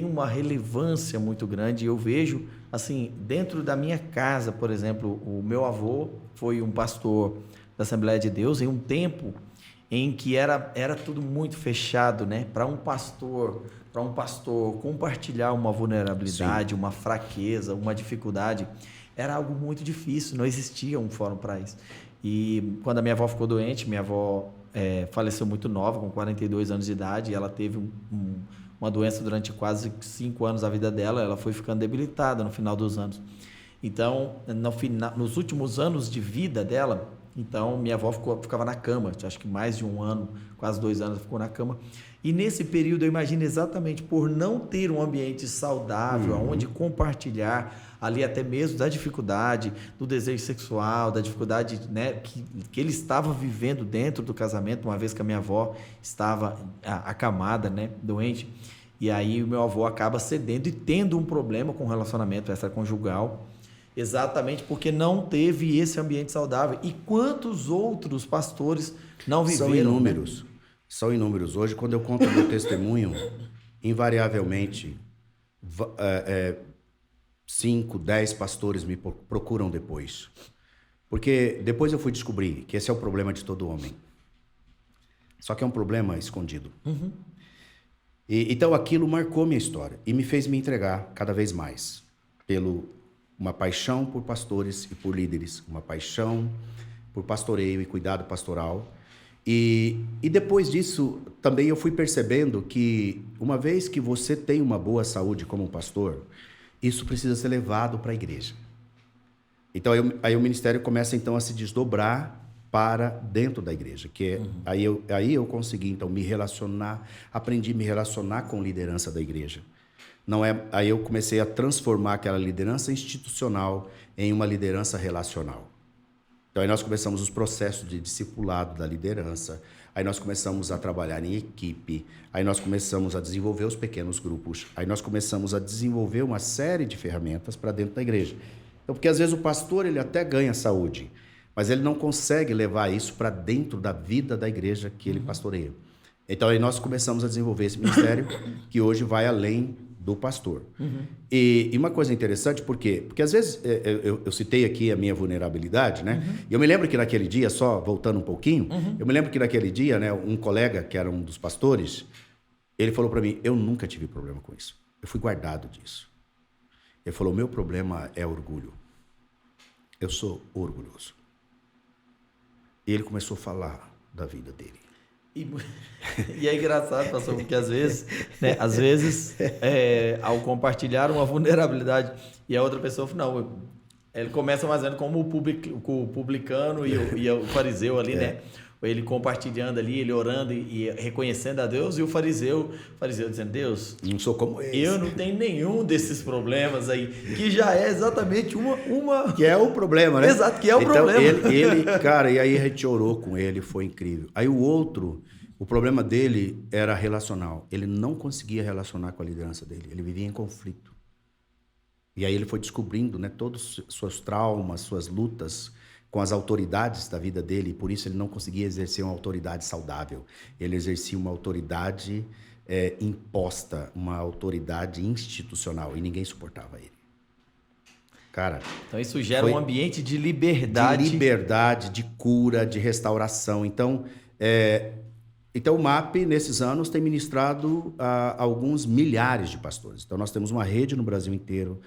uma relevância muito grande. Eu vejo, assim, dentro da minha casa, por exemplo, o meu avô foi um pastor da Assembleia de Deus em um tempo em que era tudo muito fechado, né? Para um pastor compartilhar uma vulnerabilidade, uma fraqueza, uma dificuldade, era algo muito difícil, não existia um fórum para isso. E quando a minha avó ficou doente, minha avó faleceu muito nova, com 42 anos de idade, e ela teve uma doença durante quase 5 anos da vida dela, ela foi ficando debilitada no final dos anos. Então, nos últimos anos de vida dela, então minha avó ficava na cama, acho que mais de 1 ano, quase 2 anos, ficou na cama. E nesse período, eu imagino exatamente por não ter um ambiente saudável, onde compartilhar ali até mesmo da dificuldade, do desejo sexual, da dificuldade, né, que ele estava vivendo dentro do casamento, uma vez que a minha avó estava acamada, né, doente. E aí o meu avô acaba cedendo e tendo um problema com o relacionamento extraconjugal, exatamente porque não teve esse ambiente saudável. E quantos outros pastores não viveram? São inúmeros. São inúmeros. Hoje, quando eu conto o meu testemunho, invariavelmente, 5, 10 pastores me procuram depois. Porque depois eu fui descobrir que esse é o problema de todo homem. Só que é um problema escondido. Uhum. Então aquilo marcou minha história e me fez me entregar cada vez mais uma paixão por pastores e por líderes, uma paixão por pastoreio e cuidado pastoral. E depois disso, também eu fui percebendo que uma vez que você tem uma boa saúde como pastor, isso precisa ser levado para a igreja. Então aí o ministério começa então a se desdobrar para dentro da igreja, que aí eu consegui então me relacionar, aprendi a me relacionar com a liderança da igreja. Aí eu comecei a transformar aquela liderança institucional em uma liderança relacional. Então aí nós começamos os processos de discipulado da liderança, aí nós começamos a trabalhar em equipe, aí nós começamos a desenvolver os pequenos grupos, aí nós começamos a desenvolver uma série de ferramentas para dentro da igreja. Então, porque às vezes o pastor ele até ganha saúde, mas ele não consegue levar isso para dentro da vida da igreja que ele pastoreia. Então aí nós começamos a desenvolver esse ministério que hoje vai além do pastor. E uma coisa interessante, porque às vezes eu citei aqui a minha vulnerabilidade, né? E eu me lembro que naquele dia, só voltando um pouquinho, eu me lembro que naquele dia, né, um colega que era um dos pastores, ele falou para mim, eu nunca tive problema com isso. Eu fui guardado disso. Ele falou, meu problema é orgulho. Eu sou orgulhoso. E ele começou a falar da vida dele. E é engraçado, pastor, porque às vezes, ao compartilhar uma vulnerabilidade e a outra pessoa, não, ele começa mais ou menos como o publicano e o fariseu ali, né? Ele compartilhando ali, ele orando e reconhecendo a Deus, e o fariseu dizendo, Deus, não sou como esse. Eu não tenho nenhum desses problemas aí, que já é exatamente uma... Que é o problema, né? Exato, que é o problema. Cara, e aí a gente orou com ele, foi incrível. Aí o outro O problema dele era relacional. Ele não conseguia relacionar com a liderança dele. Ele vivia em conflito. E aí ele foi descobrindo, né, todos os seus traumas, suas lutas com as autoridades da vida dele. E por isso ele não conseguia exercer uma autoridade saudável. Ele exercia uma autoridade imposta, uma autoridade institucional. E ninguém suportava ele. Cara, então isso gera um ambiente de liberdade. De liberdade, de cura, de restauração. Então o MAP, nesses anos, tem ministrado a alguns milhares de pastores. Então, nós temos uma rede no Brasil inteiro.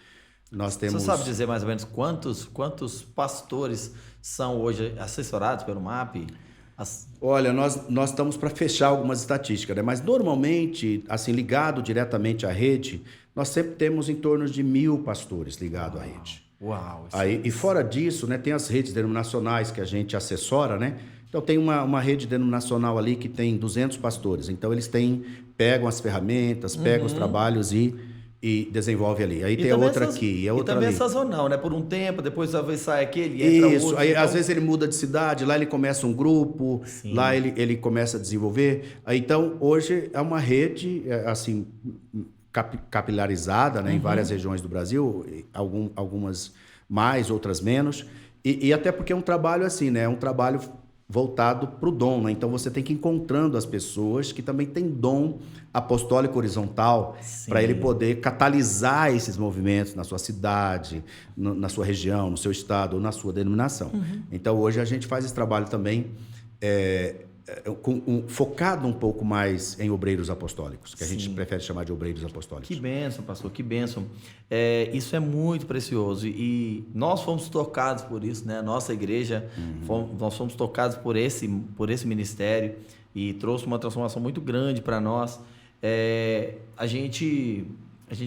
Você sabe dizer mais ou menos quantos pastores são hoje assessorados pelo MAP? Olha, nós estamos para fechar algumas estatísticas, né? Mas, normalmente, assim, ligado diretamente à rede, nós sempre temos em torno de 1.000 pastores ligados à rede. Uau! E fora disso, né, tem as redes denominacionais que a gente assessora, né? Então, tem uma rede denominacional ali que tem 200 pastores. Então, eles pegam as ferramentas, pegam os trabalhos e desenvolve ali. Aí tem a outra aqui, a outra ali. E também é sazonal, né? Por um tempo, depois sai aquele, entra outro. Isso, aí às vezes ele muda de cidade, lá ele começa um grupo, Sim. lá ele começa a desenvolver. Aí, então, hoje é uma rede, assim, capilarizada, né, em várias regiões do Brasil, algumas mais, outras menos. E até porque é um trabalho assim, né? É um trabalho voltado para o dom, né? Então você tem que ir encontrando as pessoas que também têm dom apostólico horizontal para ele poder catalisar esses movimentos na sua cidade, na sua região, no seu estado ou na sua denominação. Então hoje a gente faz esse trabalho também focado um pouco mais em obreiros apostólicos, que a gente prefere chamar de obreiros apostólicos. Que bênção, pastor, que bênção. Isso é muito precioso e nós fomos tocados por isso, né? Nossa igreja, nós fomos tocados por esse ministério e trouxe uma transformação muito grande para nós. A gente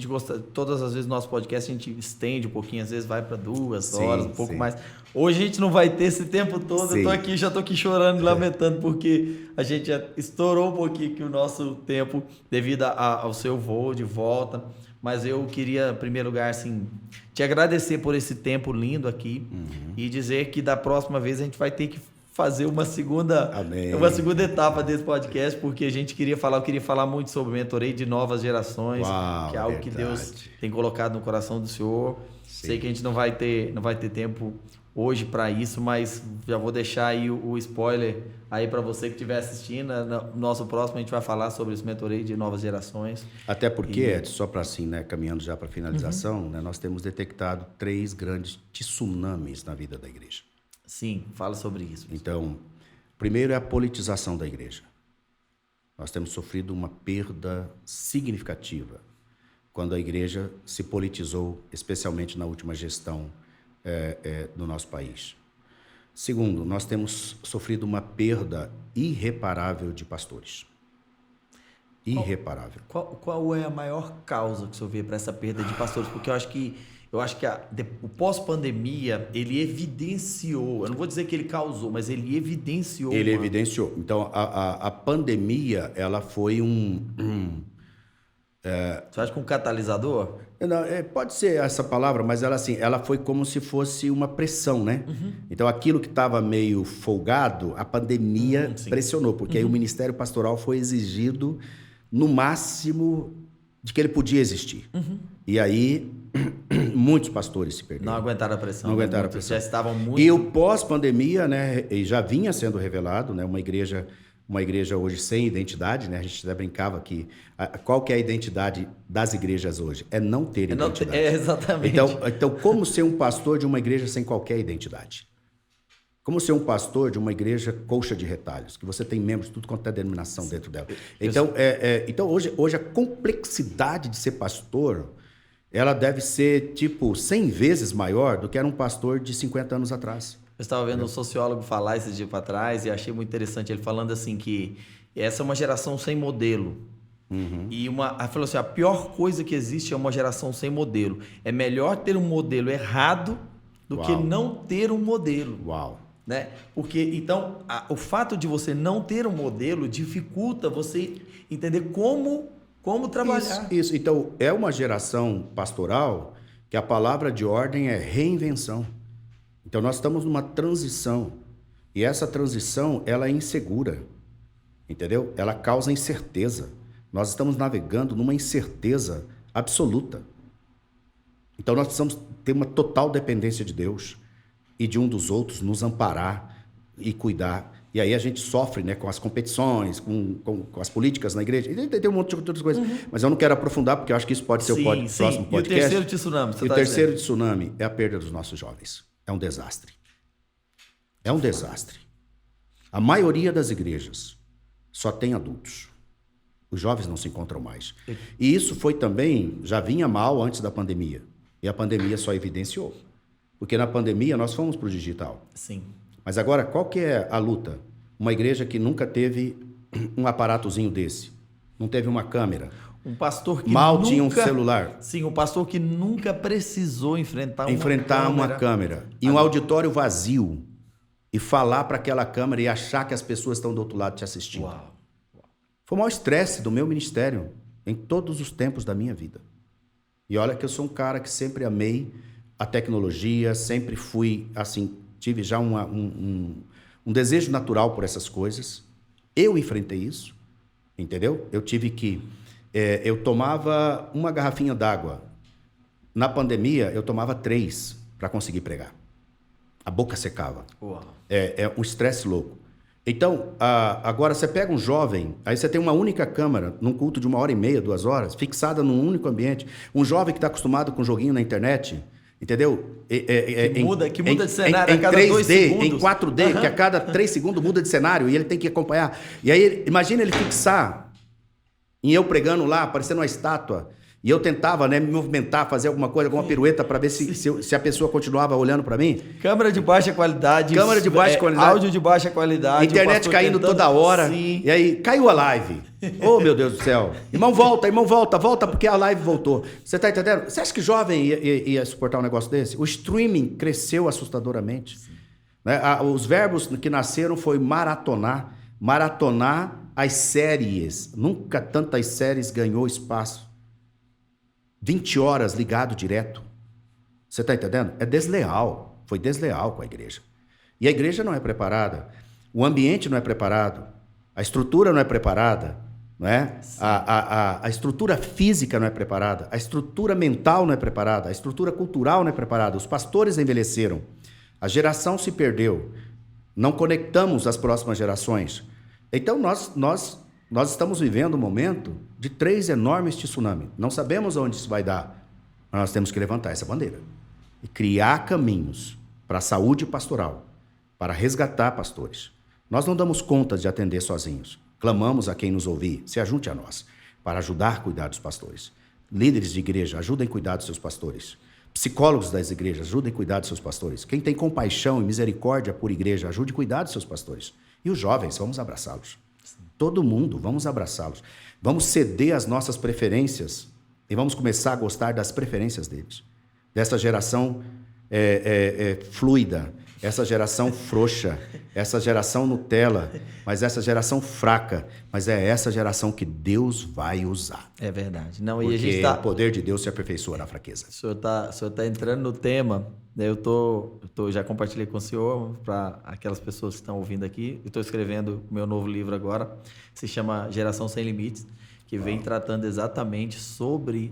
gosta, todas as vezes no nosso podcast a gente estende um pouquinho, às vezes vai para 2 horas, um pouco mais. Hoje a gente não vai ter esse tempo todo, já tô aqui chorando e lamentando, porque a gente já estourou um pouquinho aqui o nosso tempo devido ao seu voo de volta. Mas eu queria, em primeiro lugar, assim, te agradecer por esse tempo lindo aqui e dizer que da próxima vez a gente vai ter que fazer uma segunda etapa desse podcast, porque eu queria falar muito sobre mentoreio de novas gerações, que é algo que Deus tem colocado no coração do Senhor. Sei que a gente não vai ter tempo hoje para isso, mas já vou deixar aí o spoiler aí para você que estiver assistindo. No nosso próximo a gente vai falar sobre esse mentoreio de novas gerações. Até porque, só para assim, né, caminhando já para a finalização, né, nós temos detectado 3 grandes tsunamis na vida da igreja. Sim, fala sobre isso. Então, primeiro é a politização da igreja. Nós temos sofrido uma perda significativa quando a igreja se politizou, especialmente na última gestão do nosso país. Segundo, nós temos sofrido uma perda irreparável de pastores. Irreparável. Qual é a maior causa que o senhor vê para essa perda de pastores? Porque eu acho que o pós-pandemia, ele evidenciou, eu não vou dizer que ele causou, mas ele evidenciou. Ele evidenciou. Então, a pandemia, ela foi Você acha que um catalisador? Não, pode ser essa palavra, mas ela foi como se fosse uma pressão, né? Então, aquilo que estava meio folgado, a pandemia pressionou, porque aí o ministério pastoral foi exigido no máximo de que ele podia existir. E aí, muitos pastores se perderam. Não aguentaram a pressão. Não aguentaram a pressão. Já estavam muito... E o pós-pandemia, né, já vinha sendo revelado, né, uma igreja hoje sem identidade, né? A gente até brincava que qual que é a identidade das igrejas hoje? É não ter identidade. Exatamente. Então, como ser um pastor de uma igreja sem qualquer identidade? Como ser um pastor de uma igreja coxa de retalhos, que você tem membros de tudo quanto é denominação dentro dela. Então hoje a complexidade de ser pastor, ela deve ser tipo 100 vezes maior do que era um pastor de 50 anos atrás. Eu estava vendo um sociólogo falar esses dias para trás e achei muito interessante ele falando assim que essa é uma geração sem modelo. E ele falou assim, a pior coisa que existe é uma geração sem modelo. É melhor ter um modelo errado do que não ter um modelo. Uau! Né? Porque, então, o fato de você não ter um modelo dificulta você entender como trabalhar. Isso. Então, é uma geração pastoral que a palavra de ordem é reinvenção. Então, nós estamos numa transição. E essa transição, ela é insegura. entendeu? Ela causa incerteza. Nós estamos navegando numa incerteza absoluta. Então nós precisamos ter uma total dependência de Deus e de um dos outros, nos amparar e cuidar. E aí a gente sofre, né, com as competições, com as políticas na igreja. E tem um monte de outras coisas. Mas eu não quero aprofundar, porque eu acho que isso pode ser o próximo podcast. E o terceiro tsunami? E o terceiro tsunami é a perda dos nossos jovens. É um desastre. É um desastre. A maioria das igrejas só tem adultos. Os jovens não se encontram mais. E isso foi também, já vinha mal antes da pandemia. E a pandemia só evidenciou. Porque na pandemia nós fomos para o digital. Sim. Mas agora, qual que é a luta? Uma igreja que nunca teve um aparatozinho desse. Não teve uma câmera. Um pastor que mal tinha um celular. Sim, um pastor que nunca precisou enfrentar uma câmera. E um auditório vazio. E falar para aquela câmera e achar que as pessoas estão do outro lado te assistindo. Uau. Foi o maior estresse do meu ministério em todos os tempos da minha vida. E olha que eu sou um cara que sempre amei a tecnologia, sempre fui, assim, tive já um desejo natural por essas coisas. Eu enfrentei isso, entendeu? Eu tive que... eu tomava uma garrafinha d'água. Na pandemia, eu tomava 3 para conseguir pregar. A boca secava. Uau. É um estresse louco. Então, agora você pega um jovem, aí você tem uma única câmera, num culto de 1h30, 2 horas, fixada num único ambiente. Um jovem que está acostumado com joguinho na internet, entendeu? Que muda de cenário em a cada 3D, 2 segundos. em 4D, que a cada 3 segundos muda de cenário e ele tem que acompanhar. E aí, imagina ele fixar em eu pregando lá, parecendo uma estátua. E eu tentava, né, me movimentar, fazer alguma coisa, alguma pirueta para ver se a pessoa continuava olhando para mim. Câmera de baixa qualidade. Câmera de baixa qualidade. Áudio de baixa qualidade. Internet caindo toda hora. Sim. E aí, caiu a live. Oh, meu Deus do céu. Irmão, volta porque a live voltou. Você tá entendendo? Você acha que jovem ia suportar um negócio desse? O streaming cresceu assustadoramente. Né? Os verbos que nasceram foi maratonar. Maratonar as séries. Nunca tantas séries ganhou espaço. 20 horas ligado direto. Você está entendendo? É desleal. Foi desleal com a igreja. E a igreja não é preparada. O ambiente não é preparado. A estrutura não é preparada. Não é? A estrutura física não é preparada. A estrutura mental não é preparada. A estrutura cultural não é preparada. Os pastores envelheceram. A geração se perdeu. Não conectamos as próximas gerações. Então, nós estamos vivendo um momento de 3 enormes tsunamis. Não sabemos onde isso vai dar, mas nós temos que levantar essa bandeira e criar caminhos para a saúde pastoral, para resgatar pastores. Nós não damos conta de atender sozinhos. Clamamos a quem nos ouvir, se ajunte a nós, para ajudar a cuidar dos pastores. Líderes de igreja, ajudem a cuidar dos seus pastores. Psicólogos das igrejas, ajudem a cuidar dos seus pastores. Quem tem compaixão e misericórdia por igreja, ajude a cuidar dos seus pastores. E os jovens, vamos abraçá-los. Todo mundo, vamos abraçá-los. Vamos ceder às nossas preferências e vamos começar a gostar das preferências deles. Dessa geração fluida, essa geração frouxa, essa geração Nutella, mas essa geração fraca. Mas é essa geração que Deus vai usar. É verdade. Não, porque e a gente o poder de Deus se aperfeiçoa na fraqueza. O senhor tá entrando no tema. Já compartilhei com o senhor, para aquelas pessoas que estão ouvindo aqui. Eu estou escrevendo o meu novo livro agora, se chama Geração Sem Limites, que vem tratando exatamente sobre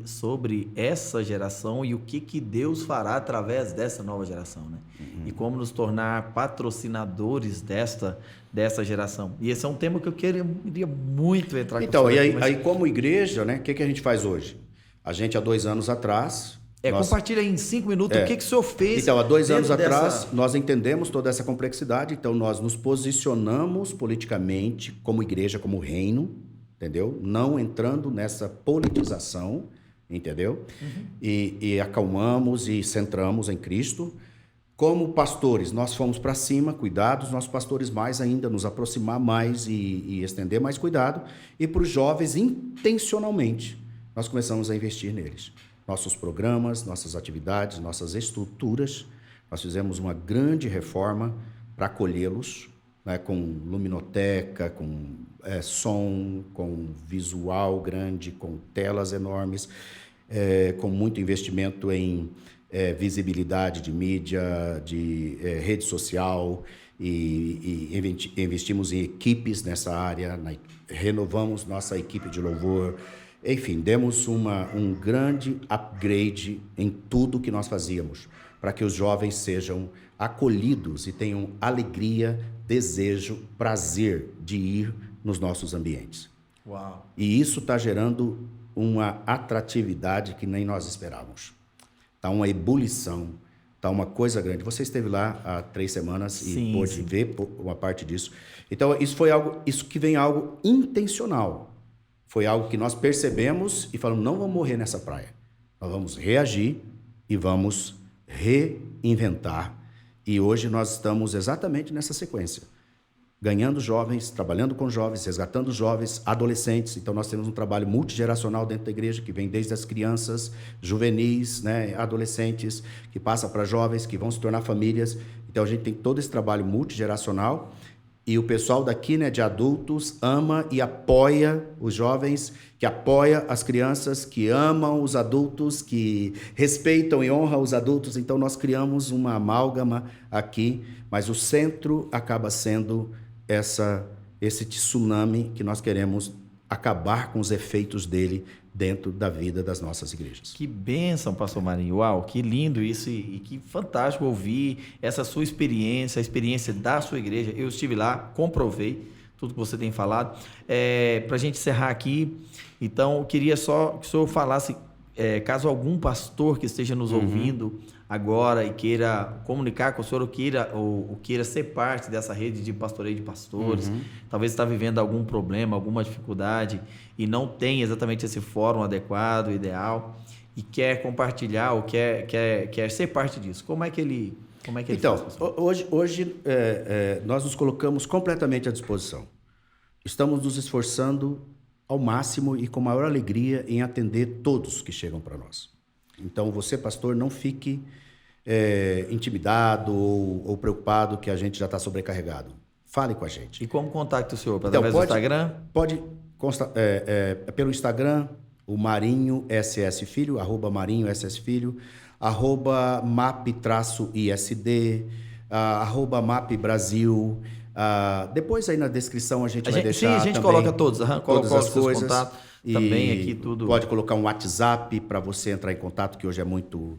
essa geração e o que Deus fará através dessa nova geração, né? E como nos tornar patrocinadores dessa geração. E esse é um tema que eu queria muito entrar com Então, o senhor. Aí como igreja, né, o que a gente faz hoje? A gente, há 2 anos atrás... Compartilha em 5 minutos o que o senhor fez. Então, há 2 anos atrás, nós entendemos toda essa complexidade, então nós nos posicionamos politicamente como igreja, como reino, entendeu? Não entrando nessa politização, entendeu? E acalmamos e centramos em Cristo. Como pastores, nós fomos para cima, cuidados, nossos pastores mais ainda, nos aproximar mais e estender mais cuidado. E para os jovens, intencionalmente, nós começamos a investir neles. Nossos programas, nossas atividades, nossas estruturas. Nós fizemos uma grande reforma para acolhê-los, né, com luminoteca, com som, com visual grande, com telas enormes, com muito investimento em visibilidade de mídia, de rede social, investimos em equipes nessa área, renovamos nossa equipe de louvor. Enfim, demos um grande upgrade em tudo que nós fazíamos, para que os jovens sejam acolhidos e tenham alegria, desejo, prazer de ir nos nossos ambientes. Uau. E isso está gerando uma atratividade que nem nós esperávamos. Está uma ebulição, está uma coisa grande. Você esteve lá há 3 semanas e pôde ver uma parte disso. Então, isso que vem algo intencional. Foi algo que nós percebemos e falamos, não vamos morrer nessa praia. Nós vamos reagir e vamos reinventar. E hoje nós estamos exatamente nessa sequência. Ganhando jovens, trabalhando com jovens, resgatando jovens, adolescentes. Então nós temos um trabalho multigeracional dentro da igreja, que vem desde as crianças, juvenis, né, adolescentes, que passa para jovens, que vão se tornar famílias. Então a gente tem todo esse trabalho multigeracional. E o pessoal daqui, né, de adultos, ama e apoia os jovens, que apoia as crianças, que amam os adultos, que respeitam e honram os adultos. Então, nós criamos uma amálgama aqui, mas o centro acaba sendo esse tsunami que nós queremos acabar com os efeitos dele dentro da vida das nossas igrejas. Que bênção, pastor Marinho. Uau, que lindo isso e que fantástico ouvir essa sua experiência, a experiência da sua igreja. Eu estive lá, comprovei tudo que você tem falado. Para a gente encerrar aqui, então, eu queria só que o senhor falasse, caso algum pastor que esteja nos ouvindo agora e queira comunicar com o senhor ou queira ser parte dessa rede de pastoreio de pastores, talvez está vivendo algum problema, alguma dificuldade e não tem exatamente esse fórum adequado, ideal, e quer compartilhar ou quer ser parte disso. Como é que ele então, faz? Hoje nós nos colocamos completamente à disposição. Estamos nos esforçando ao máximo e com maior alegria em atender todos que chegam para nós. Então, você, pastor, não fique intimidado ou preocupado que a gente já está sobrecarregado. Fale com a gente. E como contacta o senhor? Através do Instagram? Pode pelo Instagram, o Marinho SS Filho, @Marinho SS Filho, @map-isd, @map Brasil. Depois aí na descrição a gente vai deixar. Sim, a gente também coloca todas as coisas. Contatos, e também aqui tudo. Pode colocar um WhatsApp para você entrar em contato, que hoje é muito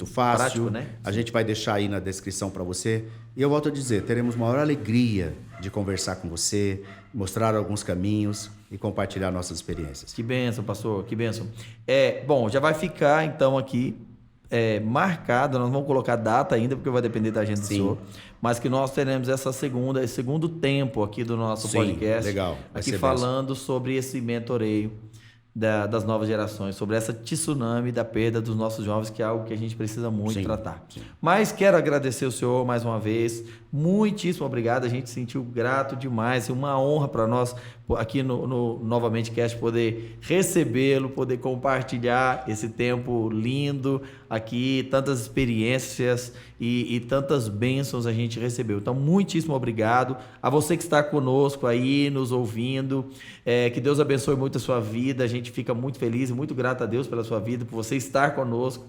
fácil. Prático, né? A gente vai deixar aí na descrição para você. E eu volto a dizer, teremos maior alegria de conversar com você, mostrar alguns caminhos e compartilhar nossas experiências. Que bênção, pastor, que bênção. Bom, já vai ficar então aqui marcado, nós não vamos colocar data ainda, porque vai depender da agenda do senhor, mas que nós teremos esse segundo tempo aqui do nosso podcast, legal. Aqui falando sobre esse mentoreio das novas gerações, sobre essa tsunami da perda dos nossos jovens, que é algo que a gente precisa muito tratar. Sim. Mas quero agradecer o senhor mais uma vez, muitíssimo obrigado, a gente se sentiu grato demais, uma honra para nós aqui no Novamente Cast poder recebê-lo, poder compartilhar esse tempo lindo aqui, tantas experiências e tantas bênçãos a gente recebeu. Então, muitíssimo obrigado a você que está conosco aí, nos ouvindo, que Deus abençoe muito a sua vida, a gente fica muito feliz e muito grato a Deus pela sua vida, por você estar conosco.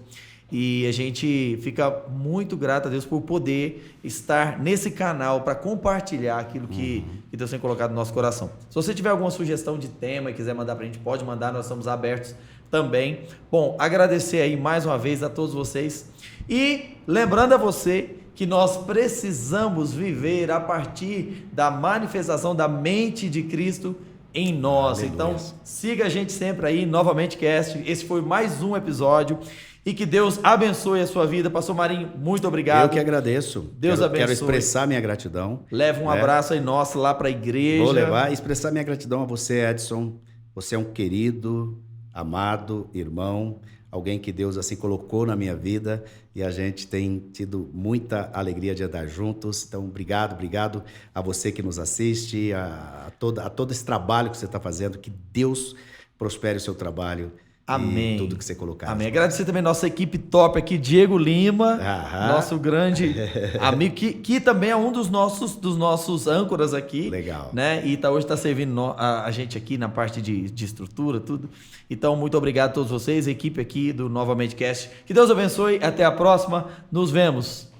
E a gente fica muito grato a Deus por poder estar nesse canal para compartilhar aquilo que Deus tem colocado no nosso coração. Se você tiver alguma sugestão de tema e quiser mandar para a gente, pode mandar, nós estamos abertos também. Bom, agradecer aí mais uma vez a todos vocês e lembrando a você que nós precisamos viver a partir da manifestação da mente de Cristo em nós. Aleluia. Então, siga a gente sempre aí, Novamente Cast. Esse foi mais um episódio. E que Deus abençoe a sua vida. Pastor Marinho, muito obrigado. Eu que agradeço. Deus abençoe. Quero expressar minha gratidão. Leva um abraço aí nosso lá para a igreja. Vou levar e expressar minha gratidão a você, Edson. Você é um querido, amado irmão, alguém que Deus assim colocou na minha vida e a gente tem tido muita alegria de andar juntos. Então, obrigado a você que nos assiste, a todo esse trabalho que você está fazendo. Que Deus prospere o seu trabalho. Amém. E tudo que você colocar. Amém. Agradecer também a nossa equipe top aqui, Diego Lima, nosso grande amigo, que também é um dos nossos âncoras aqui. Legal. Né? E hoje está servindo a gente aqui na parte de estrutura, tudo. Então, muito obrigado a todos vocês, a equipe aqui do Novamente Cast. Que Deus abençoe, até a próxima, nos vemos.